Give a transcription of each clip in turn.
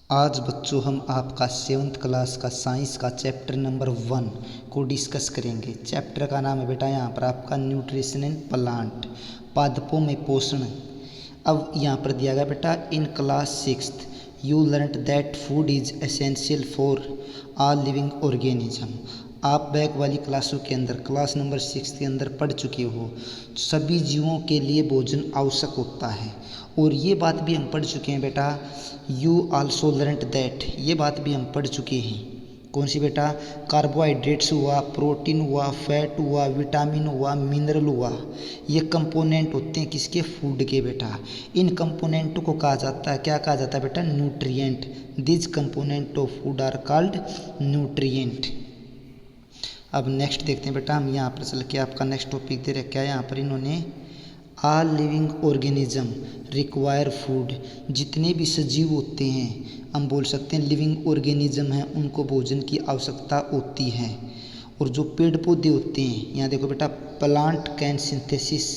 आज बच्चों हम आपका 7th क्लास का साइंस का चैप्टर नंबर 1 को डिस्कस करेंगे। चैप्टर का नाम है बेटा यहाँ पर आपका न्यूट्रिशन इन प्लांट, पादपों में पोषण। अब यहाँ पर दिया गया बेटा in class 6th you learned that food is essential for all living organism. आप बैक वाली क्लासों के अंदर क्लास नंबर 6 के अंदर पढ़ चुके हो, सभी जीवों के लिए भोजन आवश्यक होता है। और ये बात भी हम पढ़ चुके हैं बेटा, यू आल्सो लर्नड दैट, ये बात भी हम पढ़ चुके हैं। कौन सी बेटा? कार्बोहाइड्रेट्स हुआ, प्रोटीन हुआ, फैट हुआ, विटामिन हुआ, मिनरल हुआ, ये कंपोनेंट होते हैं किसके? फूड के बेटा। इन कंपोनेंटों को कहा जाता है, क्या कहा जाता है बेटा? Nutrient. This component of food are called nutrient. अब नेक्स्ट देखते हैं बेटा, हम यहाँ पर चल के आपका नेक्स्ट टॉपिक दे रखा है। यहाँ पर इन्होंने all living organism require food, जितने भी सजीव होते हैं, हम बोल सकते हैं लिविंग ऑर्गेनिज्म हैं, उनको भोजन की आवश्यकता होती है। और जो पेड़ पौधे होते हैं, यहाँ देखो बेटा, plant can synthesis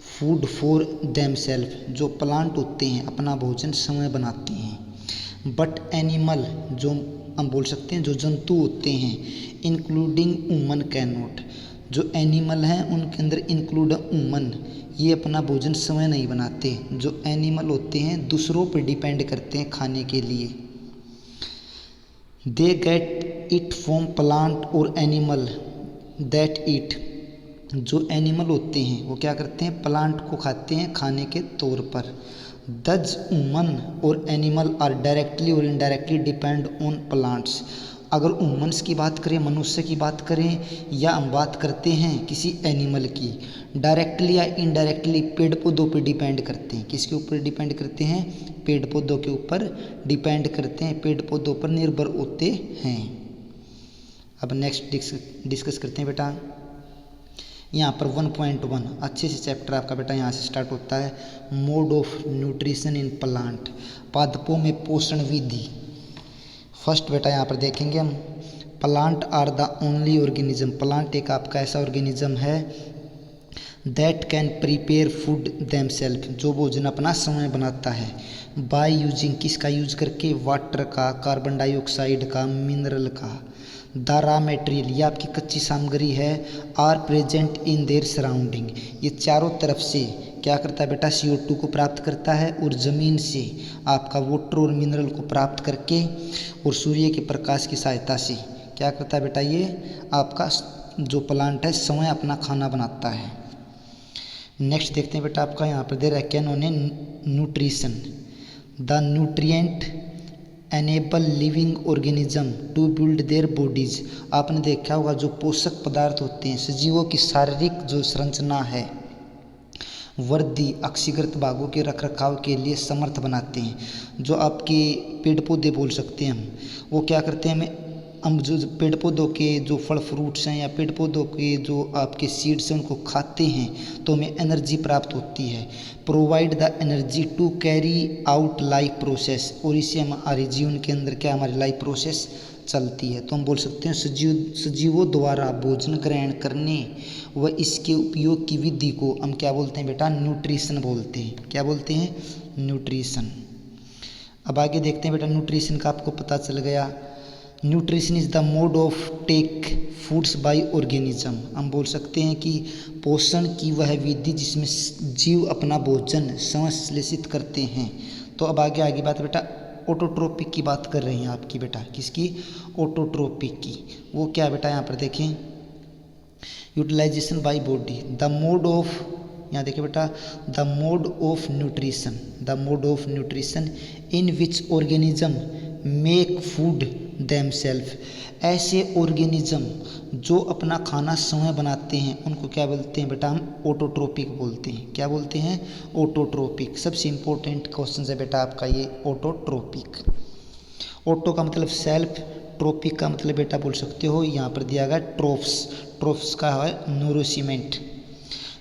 food for themself, जो प्लांट होते हैं अपना भोजन स्वयं बनाते हैं। बट एनिमल, जो हम बोल सकते हैं जो जंतु होते हैं, इंक्लूडिंग वुमन कैन नॉट, जो एनिमल हैं उनके अंदर इंक्लूड वुमन, ये अपना भोजन स्वयं नहीं बनाते। जो एनिमल होते हैं दूसरों पर डिपेंड करते हैं खाने के लिए। They get it from plant और एनिमल दैट ईट, जो एनिमल होते हैं वो क्या करते हैं? प्लांट को खाते हैं खाने के तौर पर। दज वुमन और एनिमल आर डायरेक्टली और इनडायरेक्टली डिपेंड ऑन प्लांट्स। अगर वुमन्स की बात करें, मनुष्य की बात करें, या हम बात करते हैं किसी एनिमल की, डायरेक्टली या इनडायरेक्टली पेड़ पौधों पर डिपेंड करते हैं। किसके ऊपर डिपेंड करते हैं? पेड़ पौधों के ऊपर डिपेंड करते हैं, पेड़ पौधों पर निर्भर होते हैं। अब नेक्स्ट डिस्कस करते हैं बेटा, यहाँ पर 1.1 अच्छे से चैप्टर आपका बेटा यहाँ से स्टार्ट होता है। Mode of nutrition in plant, पादपों में पोषण विधि। फर्स्ट बेटा यहाँ पर देखेंगे हम, plant are the only organism, plant एक आपका ऐसा ऑर्गेनिज्म है that can prepare food themself, जो भोजन अपना स्वयं बनाता है। बाय यूजिंग, किसका यूज करके? वाटर का, कार्बन डाइऑक्साइड का, मिनरल का। द रॉ मटेरियल, ये आपकी कच्ची सामग्री है, are present in their surrounding, ये चारों तरफ से क्या करता है बेटा? CO2 को प्राप्त करता है, और ज़मीन से आपका वाटर और मिनरल को प्राप्त करके, और सूर्य के प्रकाश की सहायता से क्या करता है बेटा? ये आपका जो प्लांट है स्वयं अपना खाना बनाता है। नेक्स्ट देखते हैं बेटा, आपका यहाँ पर दे रखा है इन्होंने nutrition. The nutrient enable living organism to build their bodies. आपने देखा होगा जो पोषक पदार्थ होते हैं, सजीवों की शारीरिक जो संरचना है, वर्दी अक्षीकृत भागों के रखरखाव के लिए समर्थ बनाते हैं। जो आपके पेड़ पौधे बोल सकते हैं हम, वो क्या करते हैं? हम जो पेड़ पौधों के जो फल फ्रूट्स हैं, या पेड़ पौधों के जो आपके सीड्स हैं, उनको खाते हैं तो हमें एनर्जी प्राप्त होती है। Provide the energy to carry out life process, और इससे हमारे जीवन के अंदर क्या हमारी लाइफ प्रोसेस चलती है। तो हम बोल सकते हैं सजीवों द्वारा भोजन ग्रहण करने व इसके उपयोग की विधि को हम क्या बोलते हैं बेटा? न्यूट्रिशन बोलते हैं। क्या बोलते हैं? न्यूट्रिशन। अब आगे देखते हैं बेटा, न्यूट्रिशन का आपको पता चल गया। Nutrition is the mode of take foods by organism, हम बोल सकते हैं कि पोषण की वह विधि जिसमें जीव अपना भोजन संश्लेषित करते हैं। तो अब आगे बात बेटा ऑटोट्रोपिक की बात कर रही हैं आपकी बेटा, किसकी? ऑटोट्रोपिक की। वो क्या बेटा? यहाँ पर देखें, utilization by body, the mode of, यहाँ देखिए बेटा, the mode of nutrition, the mode of nutrition in which organism make food themself. ऐसे ऑर्गेनिज्म जो अपना खाना स्वयं बनाते हैं उनको क्या बोलते हैं बेटा? हम ऑटोट्रोपिक बोलते हैं। क्या बोलते हैं? ऑटोट्रोपिक। सबसे इम्पोर्टेंट क्वेश्चन है बेटा आपका ये ऑटोट्रोपिक। ऑटो का मतलब सेल्फ, ट्रोपिक का मतलब बेटा बोल सकते हो यहाँ पर दिया गया ट्रोफ्स, ट्रोफ्स का है नूरोसीमेंट।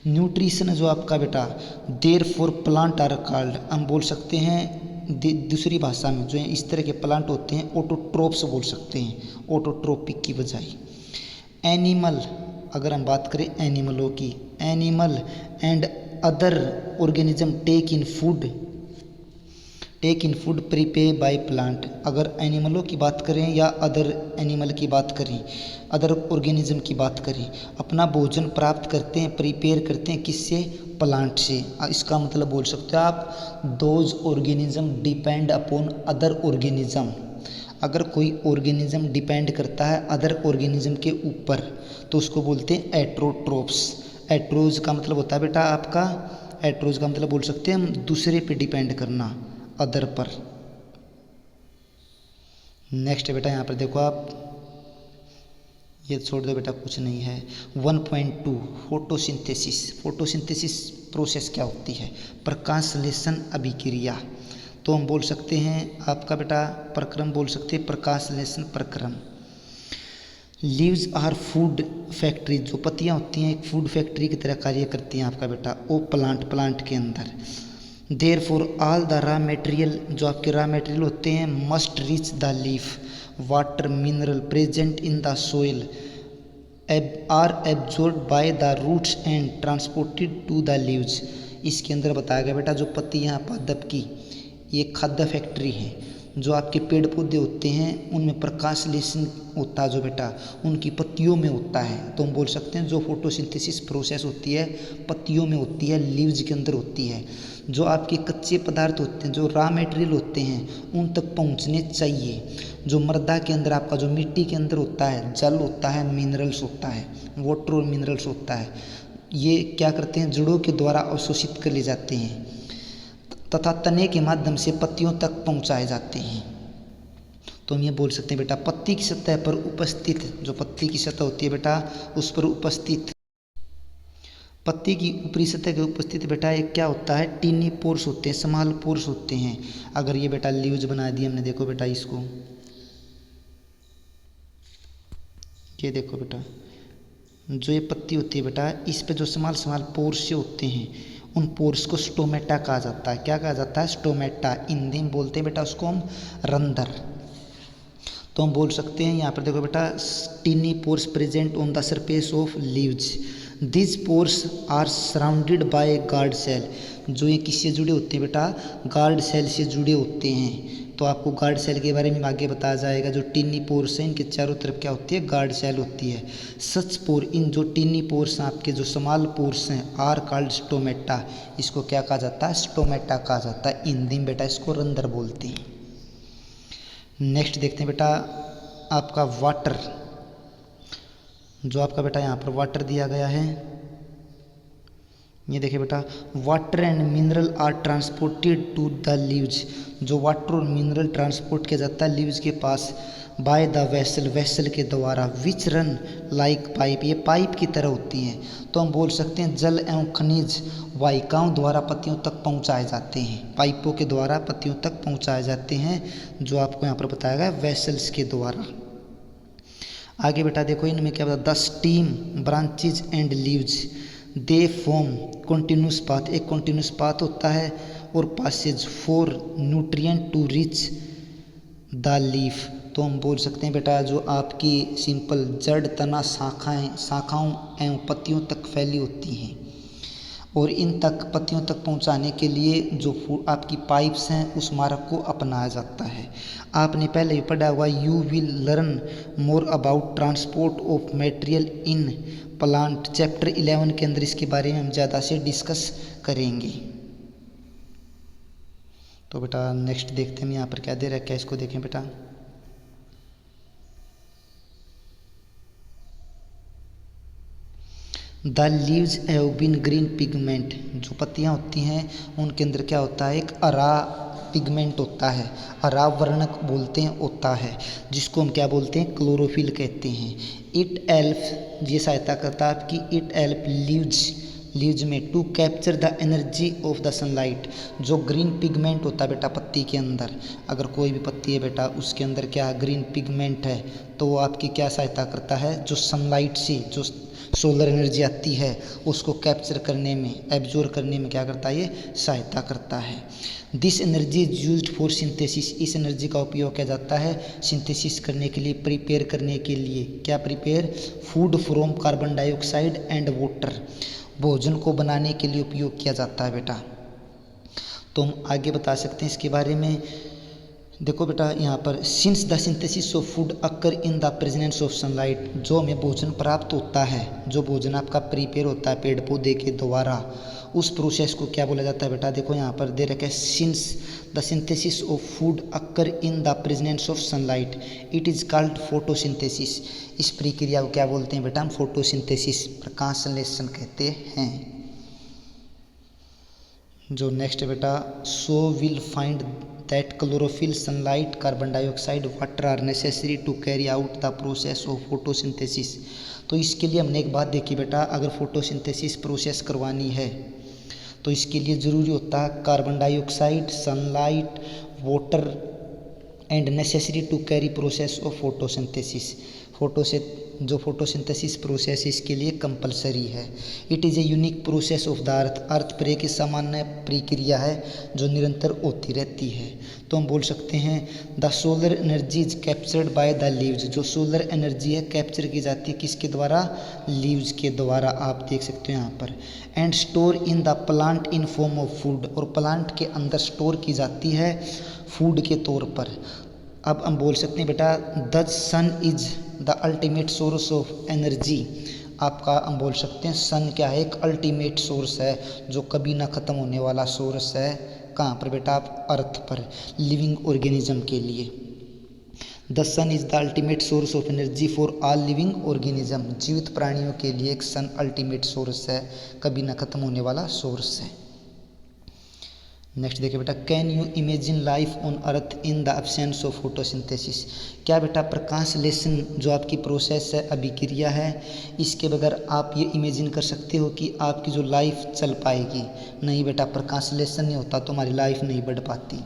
न्यूट्रिशन जो आपका बेटा therefore plant are called, हम बोल सकते हैं दूसरी भाषा में जो है इस तरह के प्लांट होते हैं ऑटोट्रोप्स बोल सकते हैं, ऑटोट्रोपिक की बजाय। एनिमल, अगर हम बात करें एनिमलों की, animal and other organism take take in food prepare by plant. अगर एनिमलों की बात करें या अदर एनिमल की बात करें, अदर ऑर्गेनिज्म की बात करें, अपना भोजन प्राप्त करते हैं, प्रिपेयर करते हैं किससे? प्लांट से। इसका मतलब बोल सकते हो आप those organism depend upon other organism. अगर कोई ऑर्गेनिज्म डिपेंड करता है अदर ऑर्गेनिज्म के ऊपर तो उसको बोलते हैं एट्रोट्रोप्स। एट्रोज का मतलब होता है बेटा आपका, एट्रोज का मतलब बोल सकते हैं हम दूसरे पे डिपेंड करना, अदर पर। नेक्स्ट बेटा यहाँ पर देखो आप, ये छोड़ दो बेटा कुछ नहीं है। 1.2 फोटोसिंथेसिस। फोटोसिंथेसिस प्रोसेस क्या होती है? प्रकाश संश्लेषण अभिक्रिया। तो हम बोल सकते हैं आपका बेटा प्रक्रम बोल सकते हैं प्रकाश संश्लेषण प्रक्रम। Leaves are food factory. जो पत्तियाँ होती हैं एक फूड फैक्ट्री की तरह कार्य करती हैं आपका बेटा वो प्लांट के अंदर। Therefore all the raw material, जो आपके रॉ मटेरियल होते हैं must reach the leaf, water mineral present in the soil are absorbed by the roots and transported to the leaves. इसके अंदर बताया गया बेटा जो पत्तियाँ पादप की ये खाद्य फैक्ट्री है। जो आपके पेड़ पौधे होते हैं उनमें प्रकाश संश्लेषण होता है जो बेटा उनकी पत्तियों में होता है। तो हम बोल सकते हैं जो फोटोसिंथेसिस प्रोसेस होती है पत्तियों में होती है, लीव्स के अंदर होती है। जो आपके कच्चे पदार्थ होते हैं जो रॉ मटेरियल होते हैं उन तक पहुंचने चाहिए। जो मृदा के अंदर आपका जो मिट्टी के अंदर होता है जल होता है, मिनरल्स होता है, वाटर और मिनरल्स होता है, ये क्या करते हैं जड़ों के द्वारा अवशोषित कर ले जाते हैं तथा तने के माध्यम से पत्तियों तक पहुंचाए जाते हैं। तो हम ये बोल सकते हैं बेटा पत्ती की सतह पर उपस्थित, जो पत्ती की सतह होती है बेटा उस पर उपस्थित, पत्ती की ऊपरी सतह के उपस्थित बेटा एक क्या होता है टीनी पोर्स होते हैं, स्मॉल पोर्स होते हैं। अगर ये बेटा लीव्स बना दिए हमने, देखो बेटा इसको, ये देखो बेटा जो ये पत्ती होती है बेटा इस पे जो स्मॉल पोर्स होते हैं उन पोर्स को स्टोमेटा कहा जाता है। क्या कहा जाता है? स्टोमेटा। हिंदी में बोलते हैं बेटा उसको हम रंध्र। तो हम बोल सकते हैं यहाँ पर देखो बेटा tiny pores present on the surface of leaves. This pores are surrounded by guard cell. जो ये किससे जुड़े होते हैं बेटा? गार्ड सेल से जुड़े होते हैं। तो आपको गार्ड सेल के बारे में आगे बताया जाएगा। जो टीनी पोर्स हैं इनके चारों तरफ क्या होती है? गार्ड सेल होती है। सच पोर, इन जो टीनी पोर्स हैं आपके जो स्मॉल पोर्स हैं आर कॉल्ड स्टोमेटा। इसको क्या कहा जाता है? स्टोमेटा कहा जाता है। हिंदी में बेटा इसको रंध्र बोलते हैं। नेक्स्ट देखते हैं बेटा आपका वाटर। जो आपका बेटा यहाँ पर वाटर दिया गया है, ये देखिए बेटा water and mineral are transported to the leaves. जो वाटर और मिनरल ट्रांसपोर्ट किया जाता है लीव्स के पास बाय द वेसल के द्वारा विच रन लाइक पाइप। ये पाइप की तरह होती हैं। तो हम बोल सकते हैं जल एवं खनिज वाहिकाओं द्वारा पत्तियों तक पहुंचाए जाते हैं, पाइपों के द्वारा पत्तियों तक पहुंचाए जाते हैं, जो आपको यहाँ पर बताया गया वेसल्स के द्वारा। आगे बेटा देखो इनमें क्या बता, the stem branches and leaves they form continuous path. एक कॉन्टिन्यूस पाथ होता है और passage for nutrient to reach the leaf. तो हम बोल सकते हैं बेटा जो आपकी सिंपल जड़ तना शाखाओं एवं पत्तियों तक फैली होती हैं और इन तक पत्तियों तक पहुंचाने के लिए जो आपकी पाइप्स हैं उस मार्ग को अपनाया जाता है। आपने पहले ही पढ़ा हुआ you will learn more about transport of material in plant. Chapter 11 के अंदर इसके बारे में हम ज़्यादा से डिस्कस करेंगे। तो बेटा नेक्स्ट देखते हैं यहाँ पर क्या दे रहा है, क्या इसको देखें बेटा। The leaves have been green pigment. जो पत्तियाँ होती हैं उनके अंदर क्या होता है? एक हरा पिगमेंट होता है, हरा वर्णक बोलते हैं होता है, जिसको हम क्या बोलते हैं? क्लोरोफिल कहते हैं। इट हेल्प, ये सहायता करता है आपकी, इट हेल्प लीव्स में to capture the energy of the sunlight. जो ग्रीन पिगमेंट होता है बेटा पत्ती के अंदर, अगर कोई भी पत्ती है बेटा उसके अंदर क्या ग्रीन पिगमेंट है तो वो आपकी क्या सहायता करता है? जो सनलाइट से जो सोलर एनर्जी आती है उसको कैप्चर करने में, एब्जॉर्ब करने में क्या करता है? ये सहायता करता है। This energy is used for synthesis. इस एनर्जी का उपयोग किया जाता है सिंथेसिस करने के लिए, प्रिपेयर करने के लिए। क्या prepare? Food from carbon dioxide and water. भोजन को बनाने के लिए उपयोग किया जाता है बेटा। तो हम आगे बता सकते हैं इसके बारे में। देखो बेटा यहाँ पर since the synthesis of food occur in the presence of sunlight, जो हमें भोजन प्राप्त होता है, जो भोजन आपका प्रिपेयर होता है पेड़ पौधे के द्वारा, उस प्रोसेस को क्या बोला जाता है बेटा। देखो यहाँ पर दे रखा है since the synthesis of food occur in the presence of sunlight it is called photosynthesis. इस प्रक्रिया को क्या बोलते हैं बेटा हम फोटोसिंथेसिस, प्रकाश संश्लेषण कहते हैं। जो नेक्स्ट है बेटा so will find that chlorophyll sunlight carbon dioxide water are necessary to carry out the process of photosynthesis. तो इसके लिए हमने एक बात देखी बेटा, अगर फोटोसिंथेसिस प्रोसेस करवानी है तो इसके लिए ज़रूरी होता है carbon dioxide, sunlight, water and necessary to carry process of photosynthesis. जो फोटोसिंथेसिस प्रोसेस इसके लिए कंपलसरी है। It is a unique process of the earth पर एक सामान्य प्रक्रिया है जो निरंतर होती रहती है। तो हम बोल सकते हैं the solar energy is captured by the leaves. जो सोलर एनर्जी है कैप्चर की जाती है किसके द्वारा, लीव्स के द्वारा, आप देख सकते हो यहाँ पर। And store in the plant in form of food, और प्लांट के अंदर स्टोर की जाती है फूड के तौर पर। अब हम बोल सकते हैं बेटा the sun is the ultimate source of energy. आपका हम बोल सकते हैं सन क्या है, एक अल्टीमेट सोर्स है जो कभी ना ख़त्म होने वाला सोर्स है। कहाँ पर बेटा आप, अर्थ पर, लिविंग ऑर्गेनिज्म के लिए। The sun is the ultimate source of energy for all living organism. जीवित प्राणियों के लिए एक सन अल्टीमेट सोर्स है, कभी ना ख़त्म होने वाला सोर्स है। नेक्स्ट देखिए बेटा can you imagine life on earth in the absence of photosynthesis. क्या बेटा प्रकाश संश्लेषण जो आपकी प्रोसेस है, अभिक्रिया है, इसके बगैर आप ये इमेजिन कर सकते हो कि आपकी जो लाइफ चल पाएगी? नहीं बेटा, प्रकाश संश्लेषण नहीं होता तो हमारी लाइफ नहीं बढ़ पाती।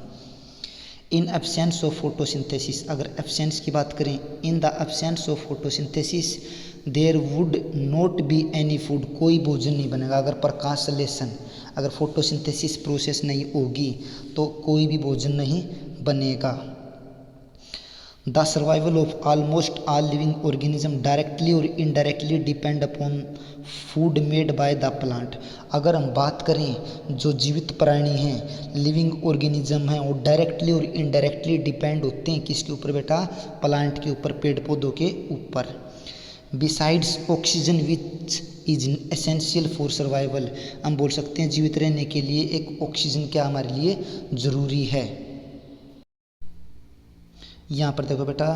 इन एब्सेंस ऑफ फोटोसिंथेसिस, अगर एब्सेंस की बात करें, in the absence of photosynthesis there would not be any food, कोई भोजन नहीं बनेगा। अगर प्रकाश संश्लेषण, अगर फोटोसिंथेसिस प्रोसेस नहीं होगी तो कोई भी भोजन नहीं बनेगा। The survival of almost all living organism directly और indirectly depend upon food made by the plant. अगर हम बात करें जो जीवित प्राणी हैं, लिविंग ऑर्गेनिज्म हैं, वो डायरेक्टली और इनडायरेक्टली डिपेंड होते हैं किसके ऊपर बेटा, प्लांट के ऊपर, पेड़ पौधों के ऊपर। Besides oxygen which is essential for survival, हम बोल सकते हैं जीवित रहने के लिए एक ऑक्सीजन क्या हमारे लिए ज़रूरी है। यहाँ पर देखो बेटा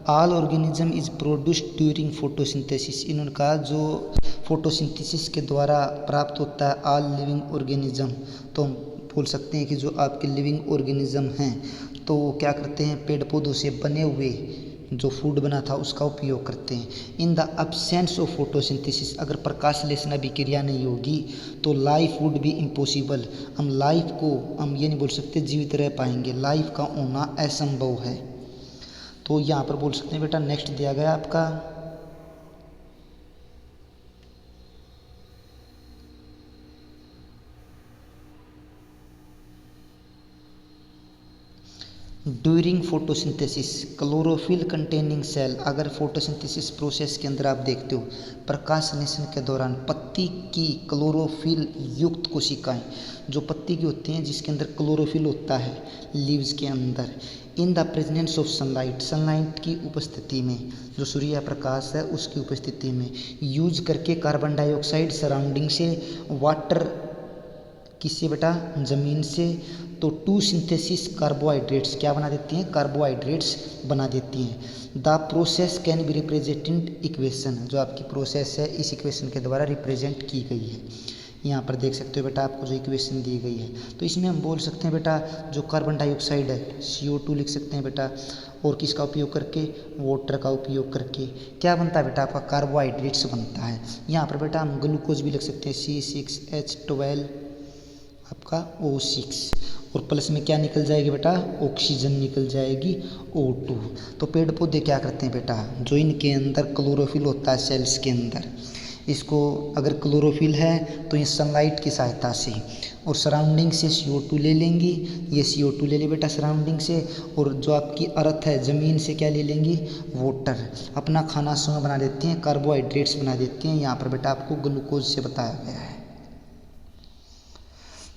all organism is produced during photosynthesis. इन्होंने कहा जो फोटोसिंथेसिस के द्वारा प्राप्त होता है ऑल लिविंग ऑर्गेनिज्म, तो हम बोल सकते हैं कि जो आपके लिविंग ऑर्गेनिज्म हैं तो वो क्या करते हैं, पेड़ पौधों से बने हुए जो फूड बना था उसका उपयोग करते हैं। इन द एब्सेंस ऑफ फोटोसिंथेसिस, अगर प्रकाश संश्लेषण अभिक्रिया नहीं होगी तो लाइफ वुड बी इम्पॉसिबल। हम लाइफ को हम ये नहीं बोल सकते जीवित रह पाएंगे, लाइफ का होना असंभव है। तो यहाँ पर बोल सकते हैं बेटा नेक्स्ट दिया गया आपका during photosynthesis chlorophyll containing cell. अगर फोटोसिंथेसिस प्रोसेस के अंदर आप देखते हो प्रकाश संश्लेषण के दौरान पत्ती की क्लोरोफिल युक्त कोशिकाएं, जो पत्ती की होती हैं जिसके अंदर क्लोरोफिल होता है लीव्स के अंदर, in the presence of sunlight, sunlight की उपस्थिति में, जो सूर्य प्रकाश है उसकी उपस्थिति में, यूज करके कार्बन डाइऑक्साइड सराउंडिंग से, वाटर किससे बेटा, ज़मीन से, तो टू सिंथेसिस कार्बोहाइड्रेट्स क्या बना देती हैं, कार्बोहाइड्रेट्स बना देती हैं। The process can be represented equation, जो आपकी प्रोसेस है इस इक्वेशन के द्वारा रिप्रेजेंट की गई है। यहाँ पर देख सकते हो बेटा आपको जो इक्वेशन दी गई है, तो इसमें हम बोल सकते हैं बेटा जो कार्बन डाइऑक्साइड है CO2 लिख सकते हैं बेटा, और किसका उपयोग करके, वाटर का उपयोग करके क्या बनता है बेटा आपका, कार्बोहाइड्रेट्स बनता है। यहाँ पर बेटा हम ग्लूकोज भी लिख सकते हैं C6H12 आपका O6, और प्लस में क्या निकल जाएगी बेटा, ऑक्सीजन निकल जाएगी O2। तो पेड़ पौधे क्या करते हैं बेटा, जो इनके अंदर क्लोरोफिल होता है सेल्स के अंदर, इसको अगर क्लोरोफिल है तो ये सनलाइट की सहायता से और सराउंडिंग से CO2 ले लेंगी, ये CO2 ले ले बेटा सराउंडिंग से, और जो आपकी अर्थ है ज़मीन से क्या ले लेंगी, वाटर, अपना खाना स्वयं बना देती हैं, कार्बोहाइड्रेट्स बना देती हैं। यहाँ पर बेटा आपको ग्लूकोज से बताया गया है।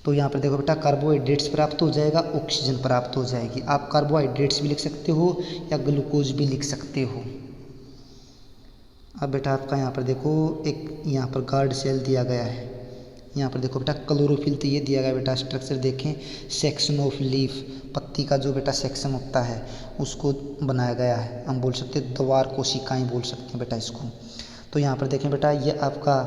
तो यहाँ पर देखो बेटा कार्बोहाइड्रेट्स प्राप्त हो जाएगा, ऑक्सीजन प्राप्त हो जाएगी। आप कार्बोहाइड्रेट्स भी लिख सकते हो या ग्लूकोज भी लिख सकते हो। अब बेटा आपका यहाँ पर देखो एक यहाँ पर गार्ड सेल दिया गया है। यहाँ पर देखो बेटा क्लोरोफिल तो ये दिया गया बेटा, स्ट्रक्चर देखें, सेक्शन ऑफ लीफ, पत्ती का जो बेटा सेक्शन होता है उसको बनाया गया है। हम बोल सकते हैं द्वार कोशिकाएं बोल सकते हैं बेटा इसको। तो यहाँ पर देखें बेटा ये आपका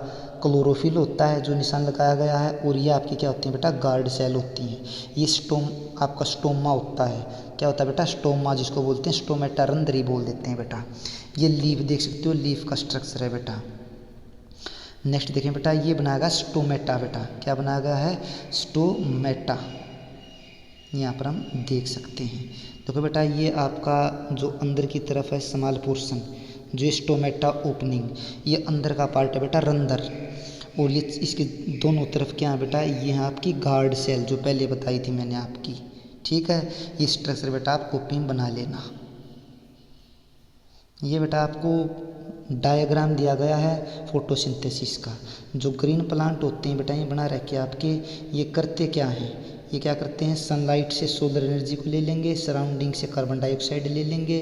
क्लोरोफिल होता है जो निशान लगाया गया है, और ये आपकी क्या होती है बेटा गार्ड सेल होती हैं। ये आपका स्टोमा होता है, क्या होता है बेटा स्टोमा, जिसको बोलते हैं स्टोमेटा, रंध्री बोल देते हैं बेटा। ये लीफ देख सकते हो, लीफ का स्ट्रक्चर है बेटा। नेक्स्ट देखें बेटा ये बनाया गया स्टोमेटा बेटा, क्या बनाया गया है स्टोमेटा, यहाँ पर हम देख सकते हैं। देखो बेटा ये आपका जो अंदर की तरफ है स्मॉल पोर्शन, जो स्टोमेटा ओपनिंग, ये अंदर का पार्ट है बेटा रंध्र, और ये इसके दोनों तरफ क्या है बेटा, ये है आपकी गार्ड सेल जो पहले बताई थी मैंने आपकी। ठीक है, ये स्ट्रक्चर बेटा आप कॉपी में बना लेना। ये बेटा आपको डायग्राम दिया गया है फोटोसिंथेसिस का। जो ग्रीन प्लांट होते हैं बेटा ये बना रखे आपके, ये करते क्या हैं, ये क्या करते हैं सनलाइट से सोलर एनर्जी को ले लेंगे, सराउंडिंग से कार्बन डाइऑक्साइड ले लेंगे,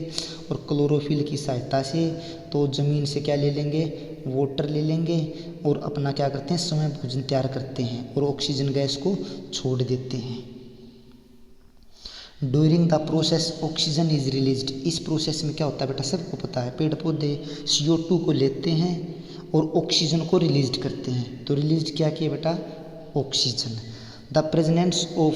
और क्लोरोफिल की सहायता से तो ज़मीन से क्या ले लेंगे वाटर ले लेंगे, और अपना क्या करते हैं स्वयं भोजन तैयार करते हैं और ऑक्सीजन गैस को छोड़ देते हैं। During the process oxygen is released, इस प्रोसेस में क्या होता है बेटा सबको पता है, पेड़ पौधे CO2 को लेते हैं और ऑक्सीजन को रिलीज करते हैं। तो रिलीज क्या किया बेटा ऑक्सीजन। द प्रेजेंस ऑफ,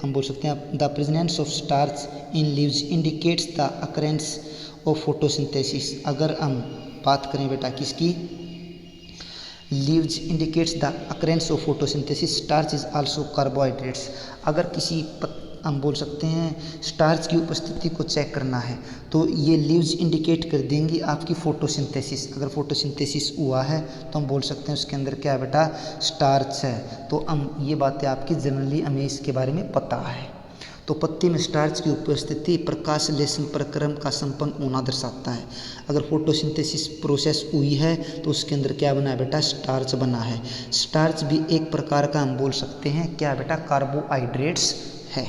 हम बोल सकते हैं the presence of starch in leaves indicates the occurrence of photosynthesis. अगर हम बात करें बेटा किसकी, leaves indicates the occurrence of photosynthesis, starch is also carbohydrates. अगर किसी हम बोल सकते हैं स्टार्च की उपस्थिति को चेक करना है तो ये लीव्स इंडिकेट कर देंगी आपकी फोटोसिंथेसिस। अगर फोटोसिंथेसिस हुआ है तो हम बोल सकते हैं उसके अंदर क्या है बेटा स्टार्च है। तो हम ये बातें आपकी जनरली हमें इसके बारे में पता है। तो पत्ती में स्टार्च की उपस्थिति प्रकाशलेशन प्रक्रम का संपन्न होना दर्शाता है। अगर फोटोसिंथेसिस प्रोसेस हुई है तो उसके अंदर क्या बना है बेटा स्टार्च बना है। स्टार्च भी एक प्रकार का हम बोल सकते हैं क्या बेटा कार्बोहाइड्रेट्स है।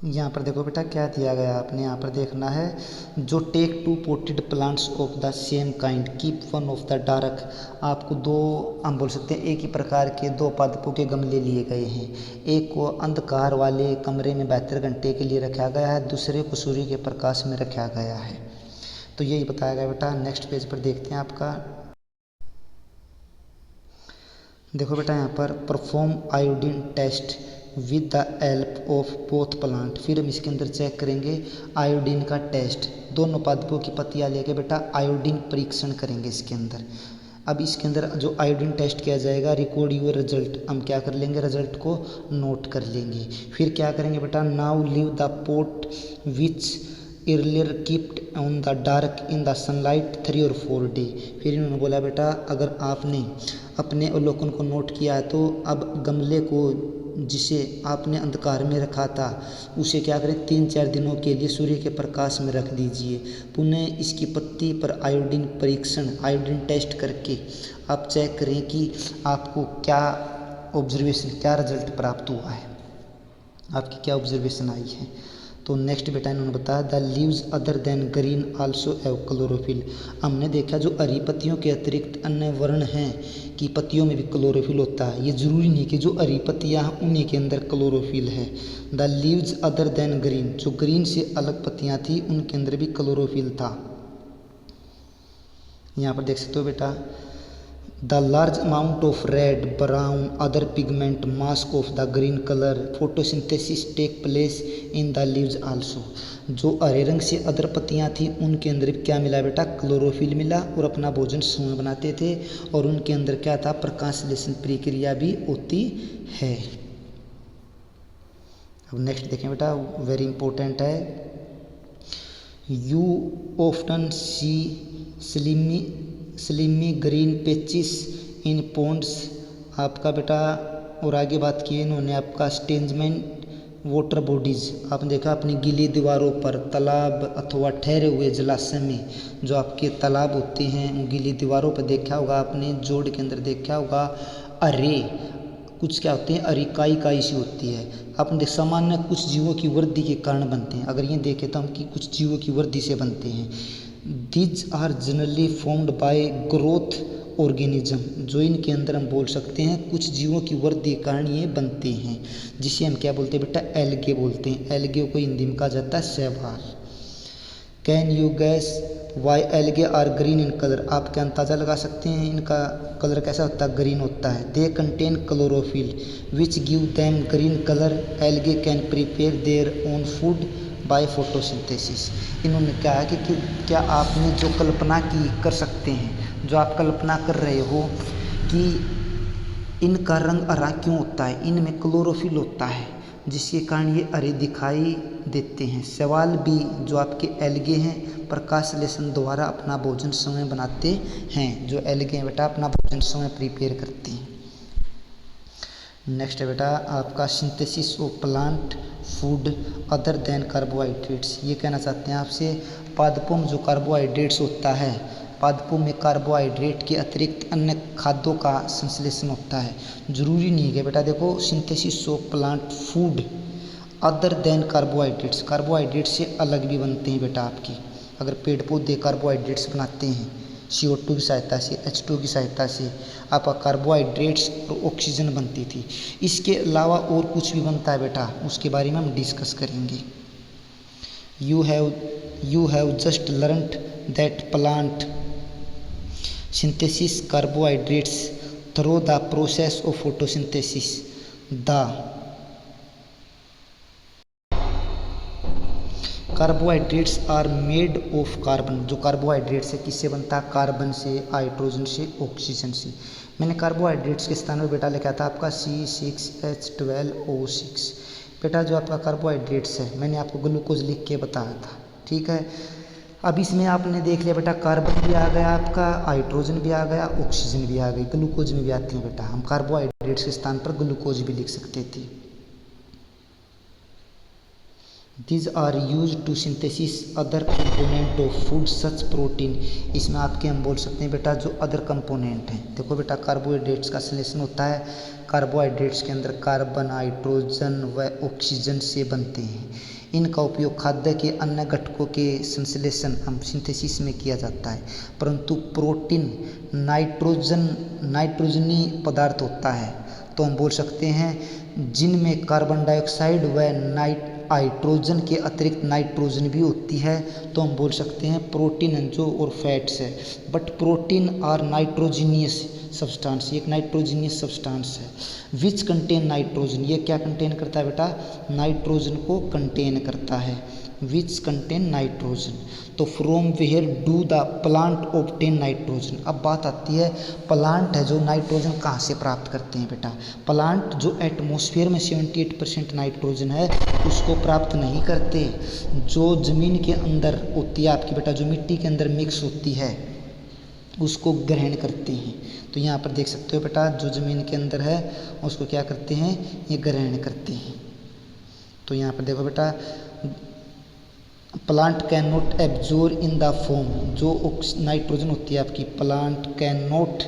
यहाँ पर देखो बेटा क्या दिया गया, आपने यहाँ पर देखना है, जो take 2 potted plants of the same kind keep one of the dark. आपको दो हम बोल सकते हैं एक ही प्रकार के दो पादपों के गमले लिए गए हैं। एक को अंधकार वाले कमरे में 72 घंटे के लिए रखा गया है, दूसरे को सूर्य के प्रकाश में रखा गया है। तो यही बताया गया बेटा। नेक्स्ट पेज पर देखते हैं आपका, देखो बेटा यहाँ पर perform iodine test with the help of both plant. फिर हम इसके अंदर चेक करेंगे आयोडीन का टेस्ट, दोनों पादपों की पत्तियाँ लेके बेटा आयोडीन परीक्षण करेंगे इसके अंदर। अब इसके अंदर जो आयोडीन टेस्ट किया जाएगा, रिकॉर्ड यूर रिजल्ट, हम क्या कर लेंगे रिजल्ट को नोट कर लेंगे। फिर क्या करेंगे बेटा, now leave the pot which earlier kept on the dark in the sunlight 3 or 4 day. फिर इन्होंने बोला बेटा अगर आपने अपने अवलोकन को नोट किया है तो अब गमले को जिसे आपने अंधकार में रखा था उसे क्या करें 3-4 दिनों के लिए सूर्य के प्रकाश में रख दीजिए। पुनः इसकी पत्ती पर आयोडीन परीक्षण, आयोडीन टेस्ट करके आप चेक करें कि आपको क्या ऑब्जर्वेशन, क्या रिजल्ट प्राप्त हुआ है, आपकी क्या ऑब्जर्वेशन आई है। तो नेक्स्ट बेटा इन्होंने बताया the leaves other than green also have chlorophyll. हमने देखा जो हरी पत्तियों के अतिरिक्त अन्य वर्ण हैं कि पत्तियों में भी क्लोरोफिल होता है। ये ज़रूरी नहीं कि जो हरी पत्तियाँ हैं उन्हीं के अंदर क्लोरोफिल है। The leaves other than green, जो ग्रीन से अलग पत्तियाँ थी उनके अंदर भी क्लोरोफिल था। यहाँ पर देख सकते हो बेटा the large amount of red brown other pigment mask of the green colour photosynthesis take place in the leaves also. जो हरे रंग से अदर पत्तियाँ थी उनके अंदर क्या मिला बेटा क्लोरोफिल मिला और अपना भोजन स्वयं बनाते थे, और उनके अंदर क्या था प्रकाशलेशन प्रक्रिया भी होती है। अब नेक्स्ट देखें बेटा, वेरी इंपॉर्टेंट है, you often see slimy green patches in ponds. आपका बेटा और आगे बात की इन्होंने आपका स्टेंजमेंट वाटर बॉडीज, आपने देखा अपनी गीली दीवारों पर, तालाब अथवा ठहरे हुए जलाशय में जो आपके तालाब होते हैं, गीली दीवारों पर देखा होगा आपने, जोड़ के अंदर देखा होगा अरे कुछ क्या होते हैं, अरिकाई काई सी होती है। आपने देख सामान्य कुछ जीवों की वृद्धि के कारण बनते हैं। अगर ये देखें तो हम कि कुछ जीवों की वृद्धि से बनते हैं। These are generally formed by growth organism, जो इनके अंदर हम बोल सकते हैं कुछ जीवों की वृद्धि के कारण ये बनते हैं, जिसे हम क्या बोलते हैं बेटा, एल्गे बोलते हैं। एल्गे को हिंदी में कहा जाता है शैवाल। Can you guess why algae are green in colour, आप क्या अंदाज़ा लगा सकते हैं इनका कलर कैसा होता है, ग्रीन होता है। They contain chlorophyll which give them green colour, algae can prepare their own food by photosynthesis. इन्होंने कहा कि क्या आपने जो कल्पना की कर सकते हैं, जो आप कल्पना कर रहे हो कि इनका रंग हरा क्यों होता है, इनमें क्लोरोफिल होता है जिसके कारण ये हरे दिखाई देते हैं। सवाल भी जो आपके एल्गे हैं प्रकाश संश्लेषण द्वारा अपना भोजन स्वयं बनाते हैं। जो एल्गे हैं बेटा अपना भोजन स्वयं प्रिपेयर करते हैं। नेक्स्ट है बेटा आपका synthesis of plant food other than carbohydrates. ये कहना चाहते हैं आपसे पादपों में जो कार्बोहाइड्रेट्स होता है, पादपों में कार्बोहाइड्रेट के अतिरिक्त अन्य खाद्यों का संश्लेषण होता है। जरूरी नहीं है बेटा, देखो synthesis of plant food other than carbohydrates, carbohydrate से अलग भी बनते हैं बेटा आपकी। अगर पेड़ पौधे कार्बोहाइड्रेट्स बनाते हैं CO2 की सहायता से, H2 की सहायता से, आपका कार्बोहाइड्रेट्स और ऑक्सीजन बनती थी। इसके अलावा और कुछ भी बनता है बेटा, उसके बारे में हम डिस्कस करेंगे। You have just learned that plant synthesis carbohydrates through the process of photosynthesis. The carbohydrates are made of carbon, जो कार्बोहाइड्रेट्स है किससे बनता है, कार्बन से, हाइड्रोजन से, ऑक्सीजन से। मैंने कार्बोहाइड्रेट्स के स्थान पर बेटा लिखा था आपका C6H12O6। बेटा जो आपका कार्बोहाइड्रेट्स है मैंने आपको ग्लूकोज लिख के बताया था, ठीक है। अब इसमें आपने देख लिया बेटा कार्बन भी आ गया आपका, हाइड्रोजन भी आ गया, ऑक्सीजन भी आ गई, ग्लूकोज में भी आती है बेटा। हम कार्बोहाइड्रेट्स के स्थान पर ग्लूकोज भी लिख सकते थे। These are used to synthesis other component of food such protein। इसमें आपके हम बोल सकते हैं बेटा जो अदर कंपोनेंट हैं। देखो बेटा कार्बोहाइड्रेट्स का संश्लेषण होता है, कार्बोहाइड्रेट्स के अंदर कार्बन, हाइड्रोजन व ऑक्सीजन से बनते हैं। इनका उपयोग खाद्य के अन्य घटकों के संश्लेषण हम सिंथेसिस में किया जाता है। परंतु प्रोटीन नाइट्रोजनी पदार्थ होता है, तो हम बोल सकते हैं जिनमें कार्बन डाइऑक्साइड व हाइड्रोजन के अतिरिक्त नाइट्रोजन भी होती है, तो हम बोल सकते हैं प्रोटीन जो और फैट्स है। But protein are nitrogenous substance, ये एक नाइट्रोजीनियस सब्सटेंस है। विच कंटेन नाइट्रोजन, ये क्या कंटेन करता है बेटा, नाइट्रोजन को कंटेन करता है। विच कंटेन नाइट्रोजन, तो from where do the plant obtain nitrogen. अब बात आती है प्लांट है जो नाइट्रोजन कहाँ से प्राप्त करते हैं बेटा। प्लांट जो एटमॉस्फेयर में 78% नाइट्रोजन है उसको प्राप्त नहीं करते, जो ज़मीन के अंदर होती है आपकी बेटा, जो मिट्टी के अंदर मिक्स होती है उसको ग्रहण करते हैं। तो यहाँ पर देख सकते हो बेटा जो ज़मीन के अंदर है उसको क्या करते हैं, ये ग्रहण करते हैं। तो यहाँ पर देखो बेटा plant can not absorb in the form, जो नाइट्रोजन होती है आपकी, plant can not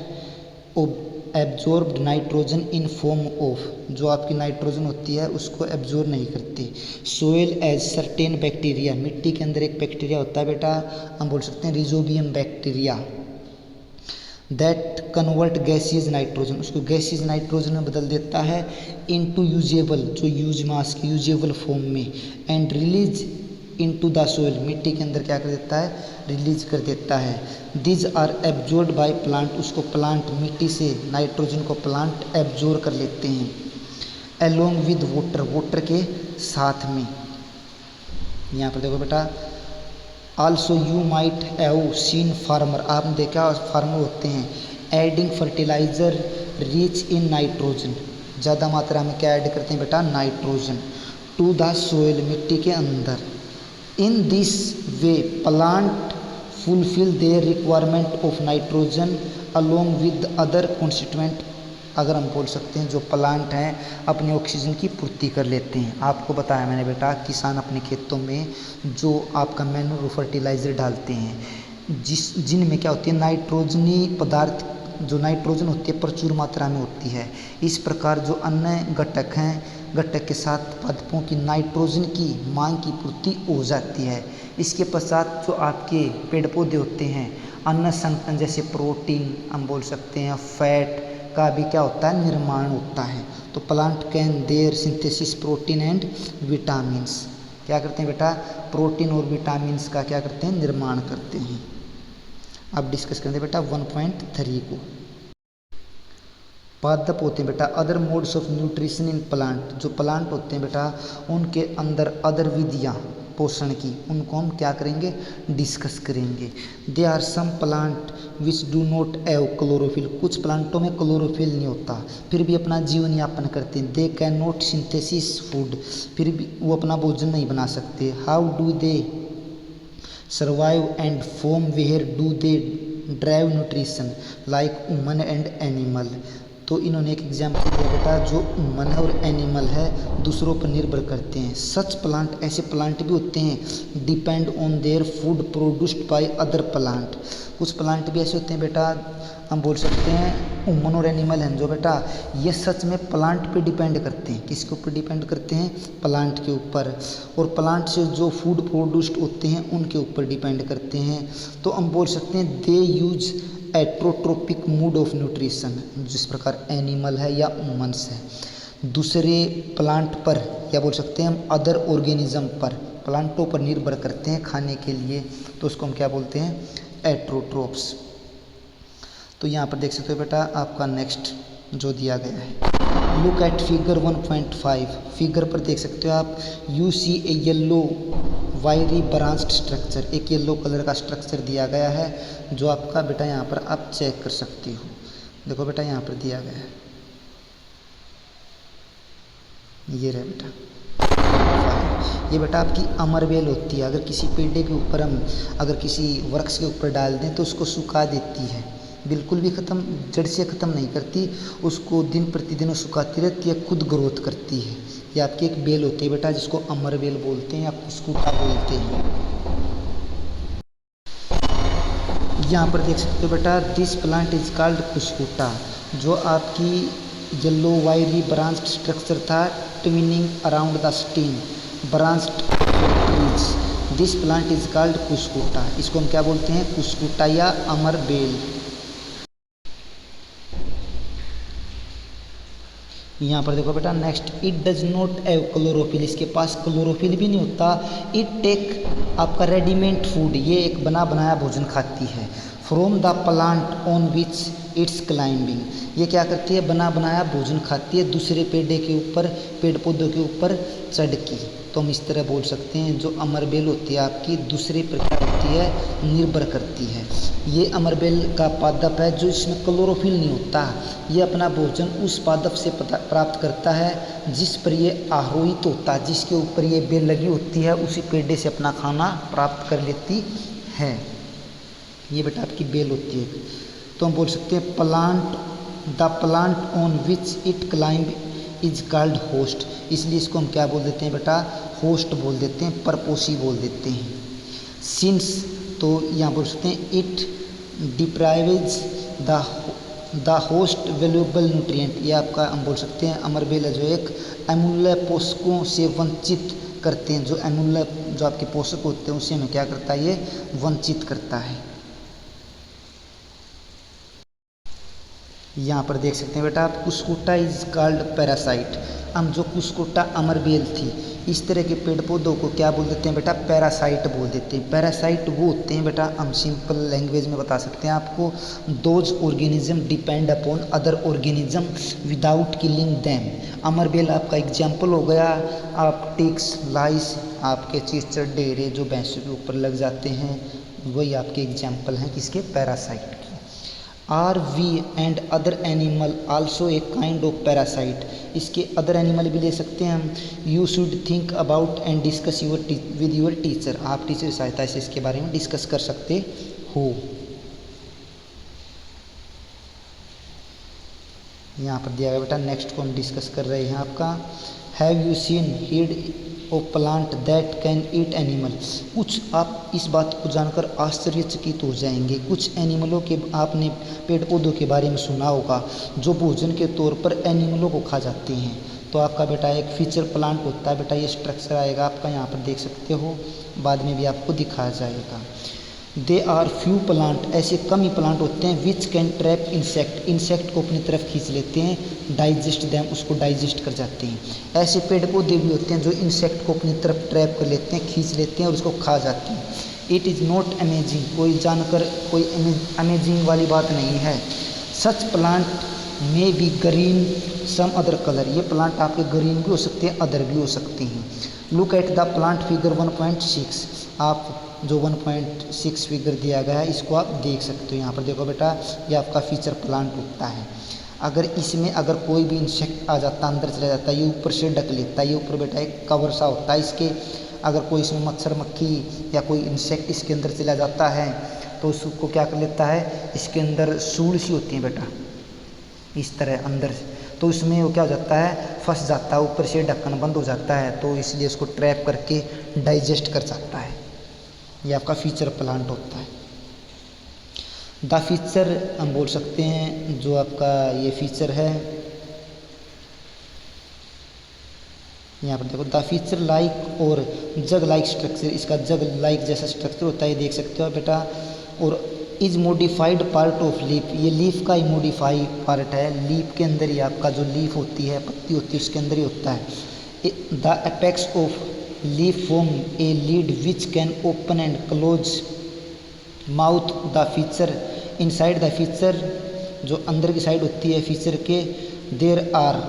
absorb nitrogen in form of, जो आपकी नाइट्रोजन होती है उसको एब्जॉर्ब नहीं करती। सोयल एज सर्टेन बैक्टीरिया, मिट्टी के अंदर एक बैक्टीरिया होता है बेटा, हम बोल सकते हैं rhizobium bacteria, that convert gaseous nitrogen, उसको गैसियस नाइट्रोजन में बदल देता है इनटू यूजेबल, जो यूज मास की यूजेबल फॉर्म में, and release into the soil, मिट्टी के अंदर क्या कर देता है, रिलीज कर देता है। These are absorb by plant, उसको प्लांट मिट्टी से नाइट्रोजन को प्लांट एब्जॉर्ब कर लेते हैं एलोंग विद वाटर, वाटर के साथ में। यहाँ पर देखो बेटा also you might have seen farmer, आपने देखा फार्मर होते हैं adding fertiliser rich in nitrogen, ज़्यादा मात्रा में क्या ऐड करते हैं बेटा, नाइट्रोजन, टू द सोइल, मिट्टी के अंदर। In this way plant fulfil their requirement of nitrogen along with other constituent अगर हम बोल सकते हैं जो प्लांट हैं अपने ऑक्सीजन की पूर्ति कर लेते हैं। आपको बताया मैंने बेटा, किसान अपने खेतों में जो आपका मैन्योर फर्टिलाइज़र डालते हैं जिनमें क्या होती है नाइट्रोजनी पदार्थ, जो नाइट्रोजन होती है प्रचुर मात्रा में होती है। इस प्रकार जो अन्य घटक हैं, घटक के साथ पादपों की नाइट्रोजन की मांग की पूर्ति हो जाती है। इसके पश्चात जो आपके पेड़ पौधे होते हैं अन्न संगठन जैसे प्रोटीन हम बोल सकते हैं, फैट का भी क्या होता है निर्माण होता है। तो plant can their synthesis protein and vitamins, क्या करते हैं बेटा, प्रोटीन और विटामिन्स का क्या करते हैं निर्माण करते हैं। अब डिस्कस करते हैं बेटा 1.3 को। पादप होते हैं बेटा other modes of nutrition in plant, जो प्लांट होते हैं बेटा उनके अंदर अदर विधियाँ पोषण की, उनको हम क्या करेंगे डिस्कस करेंगे। They are some plant which do not have chlorophyll, कुछ प्लांटों में क्लोरोफिल नहीं होता फिर भी अपना जीवन यापन करते हैं। They can not synthesis food, फिर भी वो अपना भोजन नहीं बना सकते। How do they survive and form where do they drive nutrition like human and animal. तो इन्होंने एक एग्जाम्पल दिया बेटा जो ह्यूमन है और एनिमल है दूसरों पर निर्भर करते हैं। सच प्लांट, ऐसे प्लांट भी होते हैं depend on their food produced by other plant, कुछ प्लांट भी ऐसे होते हैं बेटा हम बोल सकते हैं ह्यूमन और एनिमल हैं जो बेटा ये सच में प्लांट पे डिपेंड करते हैं। किसके ऊपर डिपेंड करते हैं, प्लांट के ऊपर, और प्लांट से जो फूड प्रोड्यूस्ड होते हैं उनके ऊपर डिपेंड करते हैं। तो हम बोल सकते हैं दे यूज एट्रोट्रोपिक मूड ऑफ न्यूट्रिशन, जिस प्रकार एनिमल है या ह्यूमन्स है दूसरे प्लांट पर या बोल सकते हैं हम अदर ऑर्गेनिज्म पर, प्लांटों पर निर्भर करते हैं खाने के लिए, तो उसको हम क्या बोलते हैं एट्रोट्रोप्स। तो यहाँ पर देख सकते हो बेटा आपका नेक्स्ट जो दिया गया है, लुक एट फिगर 1.5, फिगर पर देख सकते हो आप यू सी ए येल्लो वायरी ब्रांच्ड स्ट्रक्चर, एक येलो कलर का स्ट्रक्चर दिया गया है जो आपका बेटा यहाँ पर आप चेक कर सकते हो। देखो बेटा यहाँ पर दिया गया है, ये रहे बेटा, ये बेटा आपकी अमरवेल होती है। अगर किसी पेड़ के ऊपर हम अगर किसी वृक्ष के ऊपर डाल दें तो उसको सुखा देती है, बिल्कुल भी ख़त्म जड़ से ख़त्म नहीं करती, उसको दिन प्रतिदिन सुखाती रहती है, खुद ग्रोथ करती है। ये आपकी एक बेल होती है बेटा जिसको अमरवेल बोलते हैं या कुस्कुटा बोलते हैं। यहाँ पर देख सकते हो बेटा दिस प्लांट इज कॉल्ड कुस्कुटा, जो आपकी येलो वायरी ब्रांच्ड स्ट्रक्चर था twinning around the stem branched trees, this plant is called कुस्कुटा, इसको हम क्या बोलते हैं कुस्कुटा या अमरवेल। यहाँ पर देखो बेटा next, it does not have chlorophyll, इसके पास क्लोरोफिल भी नहीं होता। इट टेक आपका रेडीमेड फूड, ये एक बना बनाया भोजन खाती है। From the plant on which it's climbing, ये क्या करती है बना बनाया भोजन खाती है दूसरे पेड़ के ऊपर, पेड़ पौधों के ऊपर चढ़ की। तो हम इस तरह बोल सकते हैं जो अमरबेल होती है आपकी दूसरे पर क्या होती है निर्भर करती है। ये अमरबेल का पादप है जो इसमें क्लोरोफिल नहीं होता, ये अपना भोजन उस पादप से प्राप्त करता है जिस पर ये आरोहित होता है, जिसके ऊपर ये बेल लगी होती है, उसी पेड़ से अपना खाना प्राप्त कर लेती है। ये बेटा आपकी बेल होती है। तो हम बोल सकते हैं plant, the plant on which it climb is called host, इसलिए इसको हम क्या बोल देते हैं बेटा होस्ट बोल देते हैं, परपोषी बोल देते हैं। सिंस, तो यहाँ बोल सकते हैं it deprives the host valuable nutrient, ये आपका हम बोल सकते हैं अमरबेल है जो एक अमूल्य पोषकों से वंचित करते हैं, जो अमूल्य जो आपके पोषक होते हैं उसे हमें क्या करता है ये वंचित करता है। यहाँ पर देख सकते हैं बेटा आप कुस्कुटा इज कॉल्ड पैरासाइट, हम जो कुस्कुटा अमरबेल थी इस तरह के पेड़ पौधों को क्या बोल देते हैं बेटा पैरासाइट बोल देते हैं। पैरासाइट वो होते हैं बेटा, हम सिंपल लैंग्वेज में बता सकते हैं आपको, those organism depend upon other organism without killing them. अमरबेल आपका एग्जाम्पल हो गया, आप टिक्स लाइस आपके चीचड़ डेरे जो भैंसों के ऊपर लग जाते हैं वही आपके एग्जाम्पल हैं किसके parasite. Are we and other animal also a kind of parasite, इसके अदर एनिमल भी ले सकते हैं हम। You should think about and discuss with your teacher, आप टीचर की सहायता से इसके बारे में डिस्कस कर सकते हो। यहाँ पर दिया गया बेटा, नेक्स्ट को हम डिस्कस कर रहे हैं आपका, have you seen heard of plant that can eat animal. कुछ आप इस बात को जानकर आश्चर्यचकित हो जाएंगे, कुछ एनिमलों के आपने पेड़ पौधों के बारे में सुना होगा जो भोजन के तौर पर एनिमलों को खा जाते हैं। तो आपका बेटा एक फीचर प्लांट होता है बेटा, ये स्ट्रक्चर आएगा आपका, यहाँ पर देख सकते हो, बाद में भी आपको दिखाया जाएगा। दे आर फ्यू प्लांट, ऐसे कम ही प्लांट होते हैं which can trap insect, insect को अपनी तरफ खींच लेते हैं, डाइजेस्ट दैम, उसको डाइजेस्ट कर जाते हैं। ऐसे पेड़ पौधे भी होते हैं जो इंसेक्ट को अपनी तरफ ट्रैप कर लेते हैं, खींच लेते हैं और उसको खा जाते हैं। इट इज़ नॉट अमेजिंग, कोई जानकर कोई अमेजिंग वाली बात नहीं है। Such plant may be green some other colour, ये प्लांट आपके ग्रीन भी हो सकते हैं, अदर भी हो सकते हैं। Look at the plant figure 1.6, आप जो 1.6 फिगर दिया गया है इसको आप देख सकते हो। यहाँ पर देखो बेटा, ये आपका फीचर प्लांट होता है। अगर इसमें अगर कोई भी इंसेक्ट आ जाता है, अंदर चला जाता है, ये ऊपर से ढक लेता है, ये ऊपर बेटा एक कवर सा होता है इसके, अगर कोई इसमें मच्छर मक्खी या कोई इंसेक्ट इसके अंदर चला जाता है तो उसको क्या कर लेता है, इसके अंदर सूल सी होती है बेटा, इस तरह अंदर, तो उसमें वो क्या हो जाता है, फंस जाता है, ऊपर से ढक्कन बंद हो जाता है, तो इसलिए उसको ट्रैप करके डाइजेस्ट कर सकता है। ये आपका फीचर प्लांट होता है। द फीचर हम बोल सकते हैं, जो आपका ये फीचर है, यहाँ पर देखो, द फीचर लाइक और जग लाइक स्ट्रक्चर, इसका जग लाइक जैसा स्ट्रक्चर होता है, ये देख सकते हो बेटा। और is modified part of leaf, ये लीफ का ही मोडिफाई पार्ट है, लीफ के अंदर ही आपका जो लीफ होती है, पत्ती होती है, उसके अंदर ही होता है। The apex of leaf form a lead which can open and close mouth. The feature inside the feature, जो अंदर की साइड होती है फीचर के, देर आर,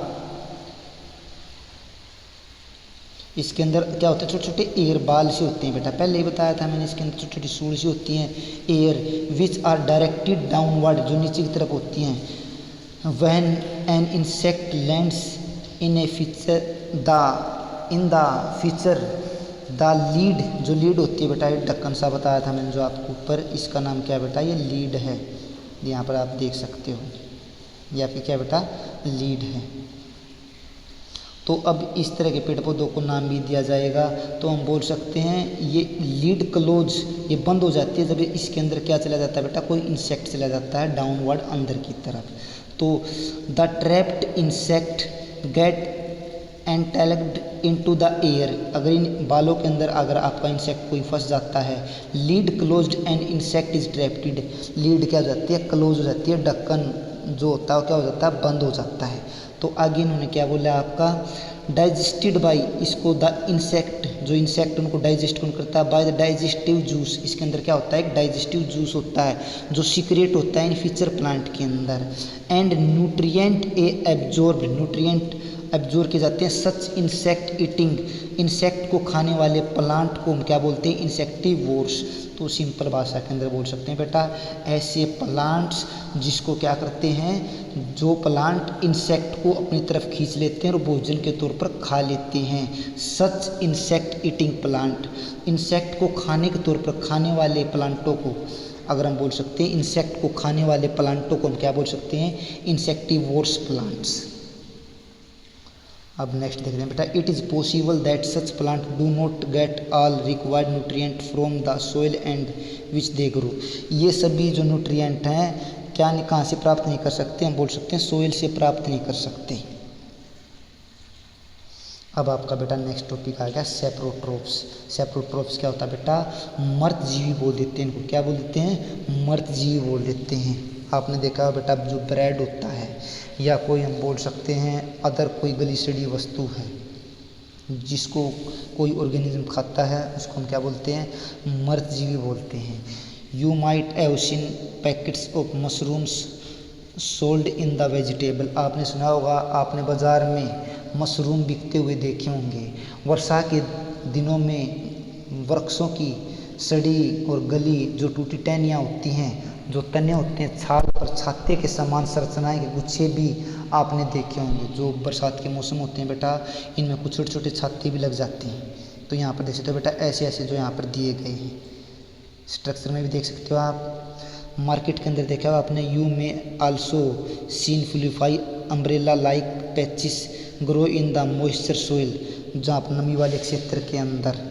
इसके अंदर क्या होता है, छोटे छोटे एयर बाल से होते हैं बेटा, पहले ही बताया था मैंने, इसके अंदर छोटी छोटी सूल सी होती हैं hair, which are directed downward, जो नीचे की तरफ होती हैं। When an insect lands in a pitcher in the pitcher the lid, जो लीड होती है बेटा, ये ढक्कन सा बताया था मैंने जो आपको ऊपर, इसका नाम क्या है बेटा, ये लीड है, यहाँ पर आप देख सकते हो, ये आपकी क्या बेटा, लीड है। तो अब इस तरह के पेड़ पौधों को नाम भी दिया जाएगा, तो हम बोल सकते हैं ये लीड क्लोज, ये बंद हो जाती है जब इसके अंदर क्या चला जाता है बेटा, कोई इंसेक्ट चला जाता है डाउनवर्ड अंदर की तरफ। तो the trapped insect get entangled into the air, अगर इन बालों के अंदर अगर आपका इंसेक्ट कोई फंस जाता है, lid closed and insect is trapped, lid क्या हो जाती है, क्लोज हो जाती है, ढक्कन जो होता है क्या हो जाता है, बंद हो जाता है। तो आगे इन्होंने क्या बोला आपका, डाइजेस्टेड बाई, इसको द इंसेक्ट, जो इंसेक्ट उनको डाइजेस्ट कौन करता है, बाय द डाइजेस्टिव जूस, इसके अंदर क्या होता है, एक डाइजेस्टिव जूस होता है जो सीक्रेट होता है इन फीचर प्लांट के अंदर। And nutrient A absorb, nutrient absorb किए जाते हैं सच इंसेक्ट ईटिंग, इंसेक्ट को खाने वाले प्लांट को हम क्या बोलते हैं, इंसेक्टिवोर्स। तो सिंपल भाषा के अंदर बोल सकते हैं बेटा, ऐसे प्लांट्स जिसको क्या करते हैं, जो प्लांट इंसेक्ट को अपनी तरफ खींच लेते हैं और भोजन के तौर पर खा लेते हैं। सच इंसेक्ट ईटिंग प्लांट, इंसेक्ट को खाने के तौर पर खाने वाले प्लांटों को अगर हम बोल सकते हैं, इंसेक्ट को खाने वाले प्लांटों को हम क्या बोल सकते हैं, इंसेक्टिवोर्स प्लांट्स। अब नेक्स्ट देखते हैं बेटा, it is possible that such plant do not get all required nutrient from the soil and which they grow, ये सभी जो न्यूट्रिएंट हैं क्या कहाँ से प्राप्त नहीं कर सकते, हम बोल सकते हैं सोइल से प्राप्त नहीं कर सकते। अब आपका बेटा नेक्स्ट टॉपिक आ गया सेप्रोट्रोप्स। सेप्रोट्रोप्स क्या होता है बेटा, मर्त जीवी बोल देते हैं इनको, क्या बोल देते हैं, मर्त जीवी बोल देते हैं। आपने देखा बेटा जो ब्रेड होता है या कोई हम बोल सकते हैं अदर कोई गली सड़ी वस्तु है जिसको कोई ऑर्गेनिज्म खाता है, उसको हम क्या बोलते हैं, मर्त जीवी बोलते हैं। You might have seen packets of mushrooms sold in the vegetable, आपने सुना होगा, आपने बाज़ार में मशरूम बिकते हुए देखे होंगे। वर्षा के दिनों में वृक्षों की सड़ी और गली जो टूटी टहनियाँ होती हैं, जो तने होते हैं, छाल और छाते के समान संरचनाएं के गुच्छे भी आपने देखे होंगे। जो बरसात के मौसम होते हैं बेटा, इनमें कुछ छोटे छोटे छाते भी लग जाते हैं। तो यहाँ पर देख सकते हो बेटा, ऐसे ऐसे जो यहाँ पर दिए गए हैं, स्ट्रक्चर में भी देख सकते हो आप। मार्केट के अंदर देखा आपने, you may also seen fluffy umbrella like patches grow in the moisture soil, जहाँ पर नमी वाले क्षेत्र के अंदर।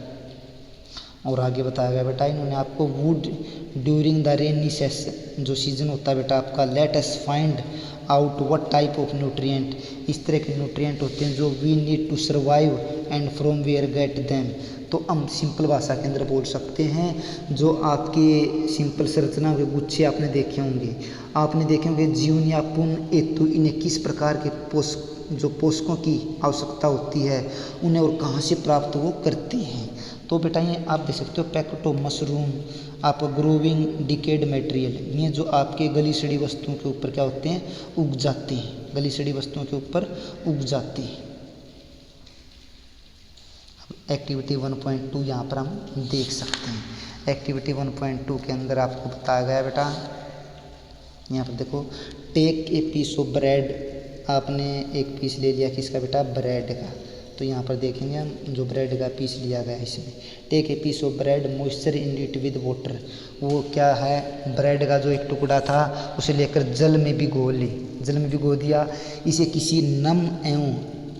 और आगे बताया गया बेटा इन्होंने आपको would during the rainy session, जो सीजन होता है बेटा आपका, let us find out what type of nutrient, इस तरह के न्यूट्रिएंट होते हैं जो we need to survive and from where get them. तो हम सिंपल भाषा के अंदर बोल सकते हैं, जो आपके सिंपल संरचना के गुच्छे आपने देखे होंगे जीवन या पुण्य हेतु इन्हें किस प्रकार के पोषकों की आवश्यकता होती है, उन्हें और कहाँ से प्राप्त वो करती हैं। तो बेटा ये आप देख सकते हो पैकेटो मशरूम, आप ग्रोविंग डिकेड मटेरियल, ये जो आपके गली सड़ी वस्तुओं के ऊपर क्या होते हैं, उग जाते हैं, गली सड़ी वस्तुओं के ऊपर उग जाते हैं। अब एक्टिविटी 1.2 यहाँ पर हम देख सकते हैं। एक्टिविटी 1.2 के अंदर आपको बताया गया बेटा, यहाँ पर देखो, take a piece of bread, आपने एक पीस ले लिया किसका बेटा, ब्रेड का। तो यहाँ पर देखेंगे हम जो ब्रेड का पीस लिया गया है इसमें, take a piece of bread moisture in it with water, वो क्या है, ब्रेड का जो एक टुकड़ा था उसे लेकर जल में भिगो दिया, इसे किसी नम एवं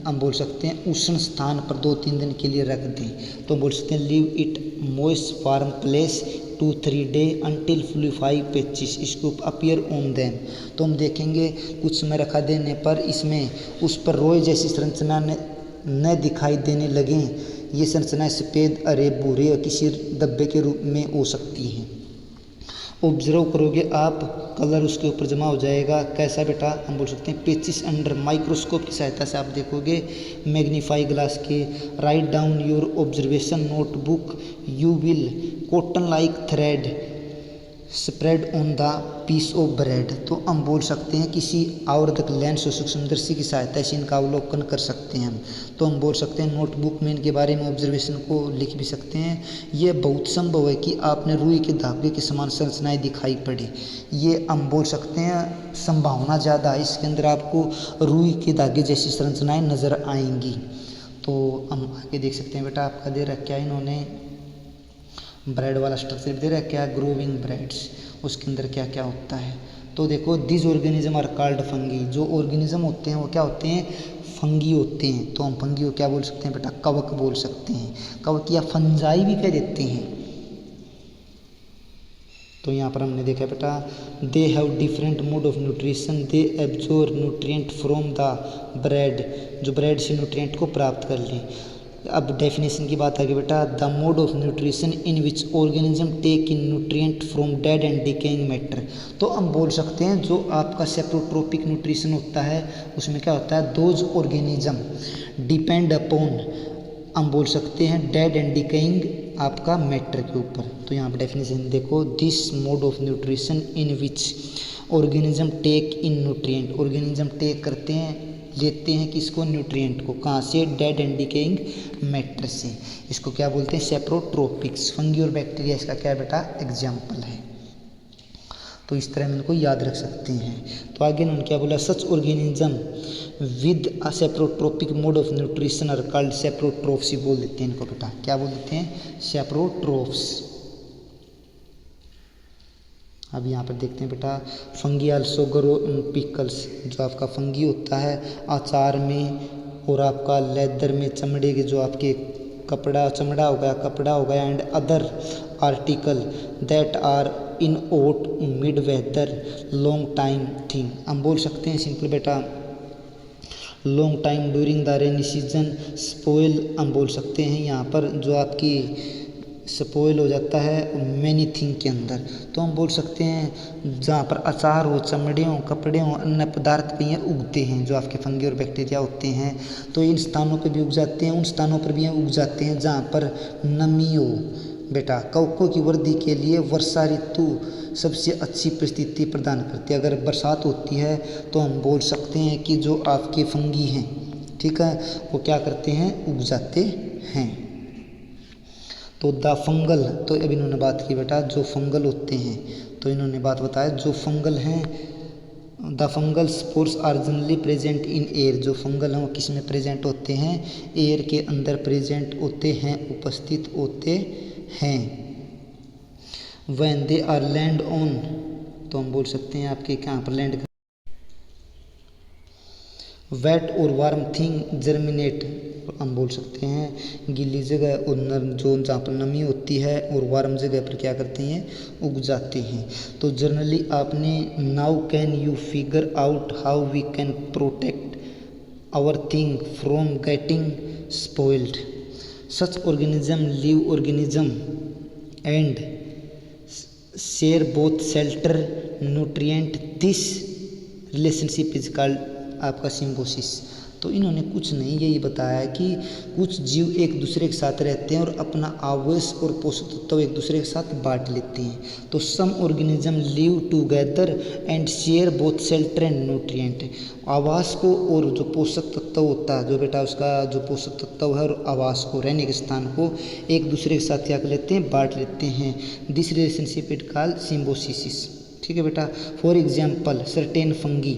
हम बोल सकते हैं उष्ण स्थान पर 2-3 दिन के लिए रख दें। तो बोल सकते हैं leave it moist warm place 2-3 days until fluffy patches scoop appear on them। तो हम देखेंगे कुछ समय रखा देने पर इसमें उस पर रोए जैसी संरचना न दिखाई देने लगें। ये संरचनाएं सफ़ेद, हरे, भूरे या किसी धब्बे के रूप में हो सकती हैं। ऑब्जर्व करोगे आप, कलर उसके ऊपर जमा हो जाएगा। कैसा बेटा, हम बोल सकते हैं पेचिस अंडर माइक्रोस्कोप की सहायता से आप देखोगे मैग्नीफाई ग्लास के। Write down your observation notebook, you will cotton like thread spread on the piece of bread. तो हम बोल सकते हैं किसी आवर्धक लेंस और सूक्ष्मदर्शी की सहायता से इनका अवलोकन कर सकते हैं हम। तो हम बोल सकते हैं नोटबुक में इनके बारे में ऑब्जर्वेशन को लिख भी सकते हैं। ये बहुत संभव है कि आपने रुई के धागे की समान संरचनाएं दिखाई पड़े, ये हम बोल सकते हैं संभावना ज़्यादा है, इसके अंदर आपको रुई के धागे जैसी संरचनाएँ नज़र आएंगी। तो हम आगे देख सकते हैं बेटा, आपका दे रखा है इन्होंने ब्रेड वाला स्ट्रक्चर दे रहा है, क्या, ग्रोविंग ब्रेड्स, उसके अंदर क्या क्या होता है। तो देखो this organism are called fungi, जो ऑर्गेनिज्म होते हैं वो क्या होते हैं, फंगी होते हैं। तो हम फंगी को क्या बोल सकते हैं बेटा, कवक बोल सकते हैं, कवक या फंजाई भी कह देते हैं। तो यहाँ पर हमने देखा बेटा, they have different mode of nutrition, they absorb nutrient from the bread, जो ब्रेड से न्यूट्रिएंट को प्राप्त कर लें। अब डेफिनेशन की बात आ गई बेटा, the mode of nutrition in which organism take in nutrient from dead and decaying matter. तो हम बोल सकते हैं जो आपका सेप्रोट्रोपिक न्यूट्रिशन होता है उसमें क्या होता है, दोज ऑर्गेनिज्म डिपेंड अपॉन, हम बोल सकते हैं डेड एंड डिकेइंग आपका मैटर के ऊपर। तो यहाँ पर डेफिनेशन देखो, this mode of nutrition in which organism take in nutrient, organism take करते हैं, लेते हैं किसको, न्यूट्रिएंट को, कहाँ से, डेड एंड डिकेइंग मैटर से। इसको क्या बोलते हैं, सेप्रोट्रोपिक्स। फंगी और बैक्टीरिया इसका क्या बेटा एग्जाम्पल है। तो इस तरह हम इनको याद रख सकते हैं। तो आगे उन्होंने क्या बोला, such organism with a saprotrophic mode of nutrition are called saprotrophs, बोल देते हैं इनको बेटा, क्या बोल देते हैं, सेप्रोट्रोफ्स। अब यहाँ पर देखते हैं बेटा, fungi also grow in pickles, जो आपका फंगी होता है अचार में और आपका लेदर में, चमड़े के जो आपके चमड़ा हो गया and other article that are in hot humid weather long time thing. हम बोल सकते हैं सिंपल बेटा, long time during the rainy season spoil, हम बोल सकते हैं यहाँ पर जो आपकी स्पॉइल हो जाता है मैनी थिंग के अंदर। तो हम बोल सकते हैं जहाँ पर अचार हो, चमड़े हो, कपड़े हो, अन्य पदार्थ भी यहाँ उगते हैं, जो आपके फंगी और बैक्टीरिया होते हैं। तो इन स्थानों पर भी उग जाते हैं, उन स्थानों पर भी यहाँ उग जाते हैं जहाँ पर नमी हो बेटा। कवकों की वृद्धि के लिए वर्षा ऋतु सबसे अच्छी परिस्थिति प्रदान करती है। अगर बरसात होती है तो हम बोल सकते हैं कि जो आपके फंगी हैं, ठीक है, वो क्या करते हैं, उग जाते हैं। तो द फंगल, तो अब इन्होंने बात की बेटा जो फंगल होते हैं, तो इन्होंने बात बताया जो फंगल हैं, the fungal spores are generally present in air, जो फंगल हैं वो किस में प्रेजेंट होते हैं, एयर के अंदर प्रेजेंट होते हैं, उपस्थित होते हैं। When they are land on तो हम बोल सकते हैं आपके कहाँ पर लैंड। वेट और वार्म थिंग जर्मिनेट, हम बोल सकते हैं गीली जगह और नर्म जो जहाँ पर नमी होती है और वार्म जगह पर क्या करते हैं, उग जाते हैं। तो जनरली आपने now can you figure out how we can protect our thing from getting spoiled, such organism live organism and share both shelter nutrient, this relationship is called आपका सिम्बोसिस। तो इन्होंने कुछ नहीं यही बताया कि कुछ जीव एक दूसरे के साथ रहते हैं और अपना आवास और पोषक तत्व एक दूसरे के साथ बांट लेते हैं। तो some organism live together and share both shelter and nutrient, आवास को और जो पोषक तत्व होता है, जो बेटा उसका जो पोषक तत्व है और आवास को, रहने के स्थान को एक दूसरे के साथ क्या कर लेते हैं, बांट लेते हैं। This relationship it called Symbiosis. ठीक है बेटा। फॉर एग्जाम्पल सर्टेन फंगी,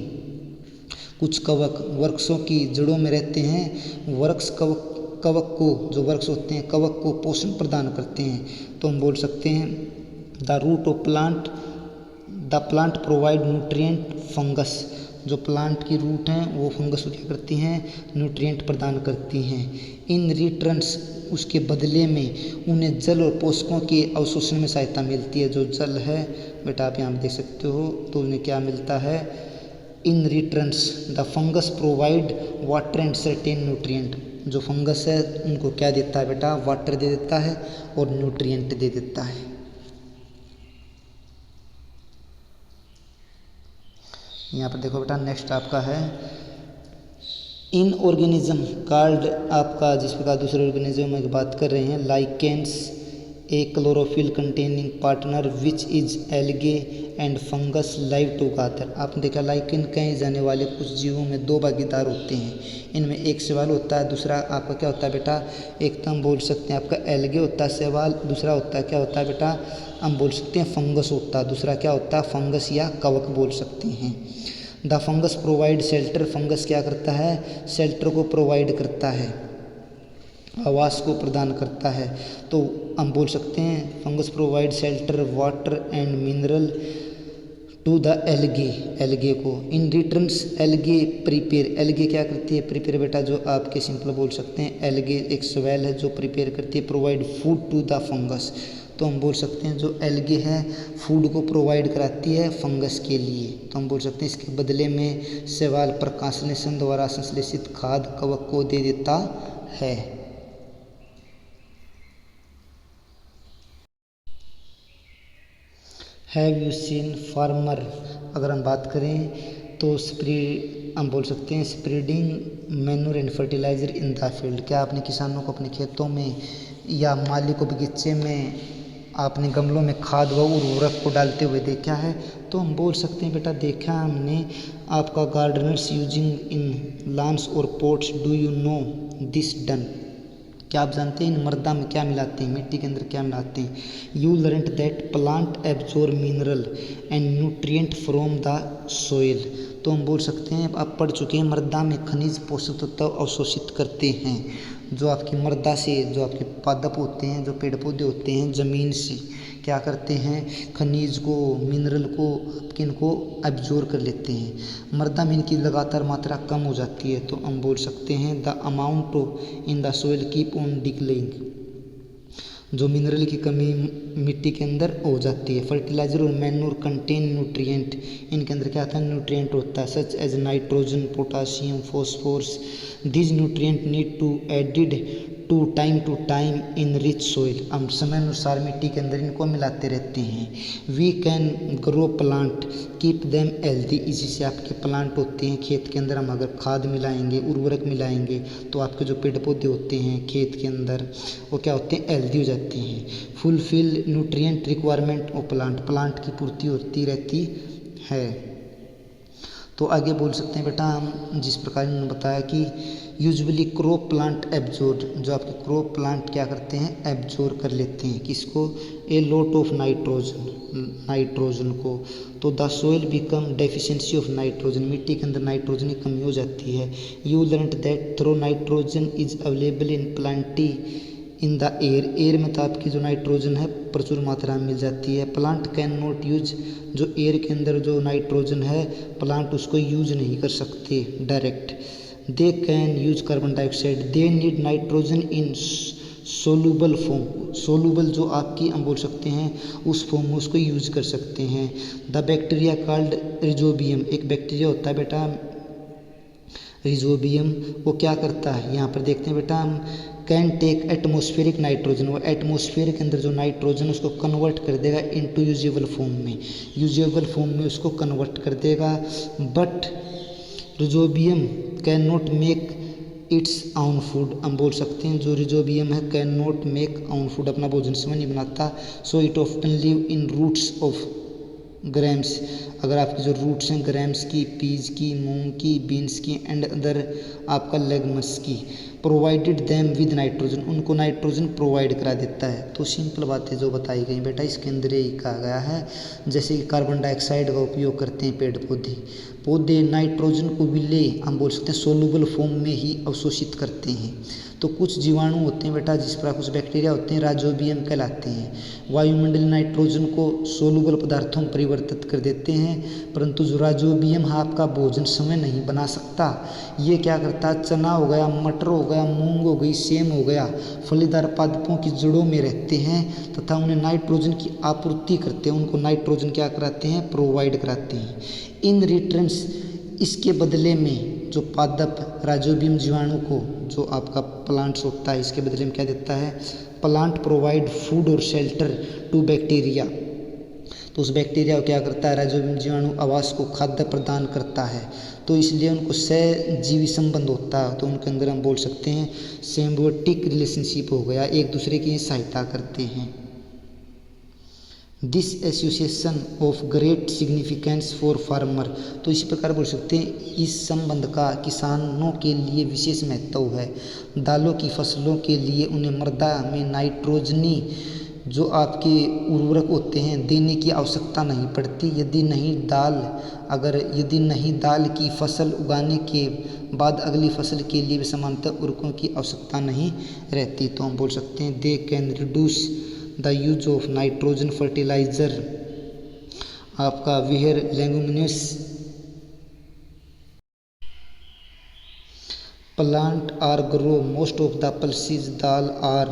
कुछ कवक वृक्षों की जड़ों में रहते हैं। वृक्ष कवक को, जो वृक्ष होते हैं कवक को पोषण प्रदान करते हैं। तो हम बोल सकते हैं the root of plant, the plant provide nutrient fungus, जो प्लांट की रूट हैं वो फंगस को क्या करती हैं, न्यूट्रिएंट प्रदान करती हैं। इन रिटर्न्स, उसके बदले में उन्हें जल और पोषकों के अवशोषण में सहायता मिलती है। जो जल है बेटा आप यहाँ देख सकते हो, तो उन्हें क्या मिलता है, in returns the fungus provide water and certain nutrient, जो फंगस है उनको क्या देता है बेटा, वाटर दे देता है और न्यूट्रिएंट दे देता है। यहाँ पर देखो बेटा नेक्स्ट आपका है इन ऑर्गेनिज्म कॉल्ड, आपका जिस प्रकार दूसरे ऑर्गेनिज्म की बात कर रहे हैं, lichens A chlorophyll containing partner which is algae and fungus live together. आपने देखा लाइकेन कहे जाने वाले कुछ जीवों में दो भागीदार होते हैं। इनमें एक शैवाल होता है, दूसरा आपका क्या होता है बेटा, एक तो हम बोल सकते हैं आपका एल्गे होता है शैवाल, दूसरा होता है क्या होता है बेटा, हम बोल सकते हैं फंगस होता है, दूसरा क्या होता है फंगस या कवक बोल सकते हैं। The fungus provide shelter, fungus क्या करता है, शेल्टर को प्रोवाइड करता है, आवास को प्रदान करता है। तो हम बोल सकते हैं fungus provide shelter water and mineral to the algae, algae को। In returns algae prepare, algae क्या करती है, प्रिपेयर बेटा जो आपके सिंपल बोल सकते हैं एल्गे एक स्वेल है जो प्रिपेयर करती है provide food to the fungus. तो हम बोल सकते हैं जो एल्गे है फूड को प्रोवाइड कराती है फंगस के लिए। तो हम बोल सकते हैं इसके बदले में शैवाल प्रकाशलेशन द्वारा संश्लेषित खाद्य कवक को दे देता है। हैव यू सीन फार्मर, अगर हम बात करें तो हम बोल सकते हैं spreading manure and fertiliser in the field, क्या आपने किसानों को अपने खेतों में या माली को बगीचे में आपने गमलों में खाद व उर्वरक को डालते हुए देखा है। तो हम बोल सकते हैं बेटा देखा हमने। आपका गार्डनर्स यूजिंग इन लॉन्स और pots, do you know this done, क्या आप जानते हैं इन मर्दा में क्या मिलाते हैं, मिट्टी के अंदर क्या मिलाते हैं। You learned that plant absorb mineral and nutrient from the soil. तो हम बोल सकते हैं आप पढ़ चुके हैं मृदा में खनिज पोषक तत्व अवशोषित करते हैं। जो आपकी मृदा से, जो आपके पादप होते हैं, जो पेड़ पौधे होते हैं, ज़मीन से क्या करते हैं, खनिज को, मिनरल को, किनको एब्जॉर्ब कर लेते हैं। मृदा में इनकी लगातार मात्रा कम हो जाती है। तो हम बोल सकते हैं the amount in the soil keep on declining, जो मिनरल की कमी मिट्टी के अंदर हो जाती है। फर्टिलाइजर और मैन्योर कंटेन न्यूट्रिएंट, इनके अंदर क्या आता है, न्यूट्रिएंट होता है such as nitrogen, potassium, phosphorus. This nutrient need to added to time in rich soil, हम समय अनुसार मिट्टी के अंदर इनको मिलाते रहते हैं। We can grow plant keep them healthy, इसी से आपके प्लांट होते हैं खेत के अंदर, हम अगर खाद मिलाएंगे, उर्वरक मिलाएंगे तो आपके जो पेड़ पौधे होते हैं खेत के अंदर वो क्या होते हैं, हेल्दी हो जाते हैं। Fulfil nutrient requirement of plant, plant की पूर्ति होती रहती है। तो आगे बोल सकते हैं बेटा हम जिस प्रकार इन्होंने बताया कि यूजुअली क्रॉप प्लांट एब्जॉर्ब, जो आपके क्रॉप प्लांट क्या करते हैं, एब्जॉर्ब कर लेते हैं किसको, ए लॉट ऑफ नाइट्रोजन को। तो the soil become deficiency of nitrogen, मिट्टी के अंदर नाइट्रोजन की कमी हो जाती है। You learned that though nitrogen is available in plenty in the air, air में तो आपकी जो नाइट्रोजन है प्रचुर मात्रा में मिल जाती है। प्लांट कैन नॉट यूज, जो एयर के अंदर जो नाइट्रोजन है प्लांट उसको यूज नहीं कर सकते direct. They can use carbon dioxide, they need nitrogen in soluble form, soluble जो आपकी हम बोल सकते हैं उस फॉर्म में उसको यूज कर सकते हैं। द बैक्टीरिया कॉल्ड रिजोबियम, एक बैक्टीरिया होता है बेटा रिजोबियम, वो क्या करता है यहाँ पर देखते हैं बेटा हम, कैन टेक एटमॉस्फेरिक नाइट्रोजन, वो एटमॉस्फेयर के अंदर जो नाइट्रोजन उसको कन्वर्ट कर देगा इनटू यूजेबल फॉर्म में, यूजेबल फॉर्म में उसको कन्वर्ट कर देगा। But rhizobium can not make its own food, हम बोल सकते हैं जो रिजोबियम है can not make own food, अपना भोजन स्वयं नहीं बनाता। So it often live in roots of grams, अगर आपकी जो रूट्स हैं ग्राम्स की, पीज की, मूंग की, बीन्स की एंड अदर आपका लेगमस की, प्रोवाइडेड देम विद नाइट्रोजन, उनको नाइट्रोजन प्रोवाइड करा देता है। तो सिंपल बातें जो बताई गई बेटा इसके अंदर यही कहा गया है, जैसे कि कार्बन डाइऑक्साइड का उपयोग करते हैं पेड़ पौधे, पौधे नाइट्रोजन को भी ले हम बोल सकते हैं सोलूबल फॉर्म में ही अवशोषित करते हैं। तो कुछ जीवाणु होते हैं बेटा जिस प्रकार कुछ बैक्टीरिया होते हैं राइजोबियम कहलाते हैं, वायुमंडलीय नाइट्रोजन को सोलूबल पदार्थों में परिवर्तित कर देते हैं, परंतु जो राइजोबियम है आपका भोजन स्वयं नहीं बना सकता। ये क्या करता है, चना हो गया, मटर हो गया, मूंग हो गई, सेम हो गया, फलीदार पादपों की जड़ों में रहते हैं तथा उन्हें नाइट्रोजन की आपूर्ति करते हैं, उनको नाइट्रोजन क्या कराते हैं, प्रोवाइड कराते हैं। इन रिटर्न्स, इसके बदले में जो पादप राइजोबियम जीवाणु को जो आपका प्लांट्स होता है इसके बदले में क्या देता है, प्लांट प्रोवाइड फूड और शेल्टर टू बैक्टीरिया, तो उस बैक्टीरिया को क्या करता है राइजोबियम जीवाणु आवास को खाद्य प्रदान करता है, तो इसलिए उनको सहजीवी संबंध होता है, तो उनके अंदर हम बोल सकते हैं सिम्बायोटिक रिलेशनशिप हो गया, एक दूसरे की सहायता करते हैं। This association of great significance for farmer, तो इसी प्रकार बोल सकते हैं इस संबंध का किसानों के लिए विशेष महत्व है। दालों की फसलों के लिए उन्हें मृदा में नाइट्रोजनी जो आपके उर्वरक होते हैं देने की आवश्यकता नहीं पड़ती, यदि नहीं दाल की फसल उगाने के बाद अगली फसल के लिए भी समानांतर उर्वरकों की आवश्यकता नहीं रहती। तो हम बोल सकते हैं they can reduce the use of nitrogen fertiliser, आपका where leguminous plant are grow most of the pulses dal are,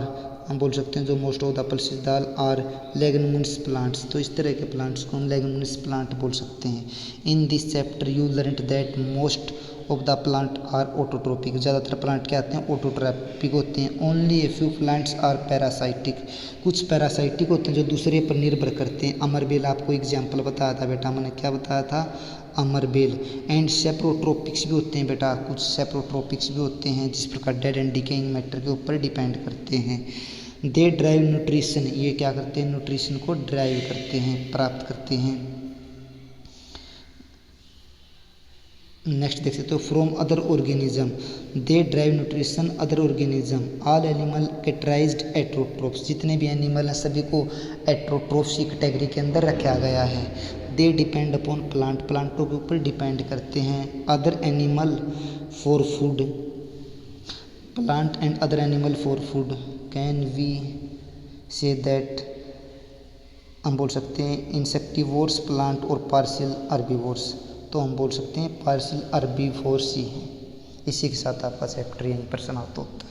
हम बोल सकते हैं जो most of the pulses dal are leguminous plants, तो इस तरह के प्लांट्स को हम लेगुमिनस प्लांट बोल सकते हैं। In this chapter you learned that most of the plant are autotrophic, ज़्यादातर प्लांट क्या आते हैं ऑटोट्रोपिक होते हैं। Only a few plants are parasitic, कुछ पैरासाइटिक होते हैं जो दूसरे पर निर्भर करते हैं। अमरबेल आपको एग्जाम्पल बताया था बेटा, मैंने क्या बताया था, अमरबेल। एंड सेप्रोट्रोपिक्स भी होते हैं बेटा, कुछ सेप्रोट्रोपिक्स भी होते हैं जिस प्रकार डेड एंड डिकेइंग मैटर के ऊपर डिपेंड करते हैं। दे ड्राइव न्यूट्रिशन, ये क्या करते हैं न्यूट्रिशन को ड्राइव करते हैं, प्राप्त करते हैं। नेक्स्ट देख सकते हो from other organism, they drive nutrition other organism, all animal categorised heterotrophs, जितने भी एनिमल हैं सभी को एट्रोट्रोप्स की कैटेगरी के अंदर रखा गया है। दे डिपेंड अपॉन प्लांट, प्लांटों के ऊपर डिपेंड करते हैं। Other animal for food, plant and other animal for food, can we say that, हम बोल सकते हैं इंसेक्टिवोर्स प्लांट और पार्शियल अर्बीवोर्स, तो हम बोल सकते हैं पार्शियल अर्बीवोर्स ही हैं। इसी के साथ आपका चैप्टर यहीं पर समाप्त होता है।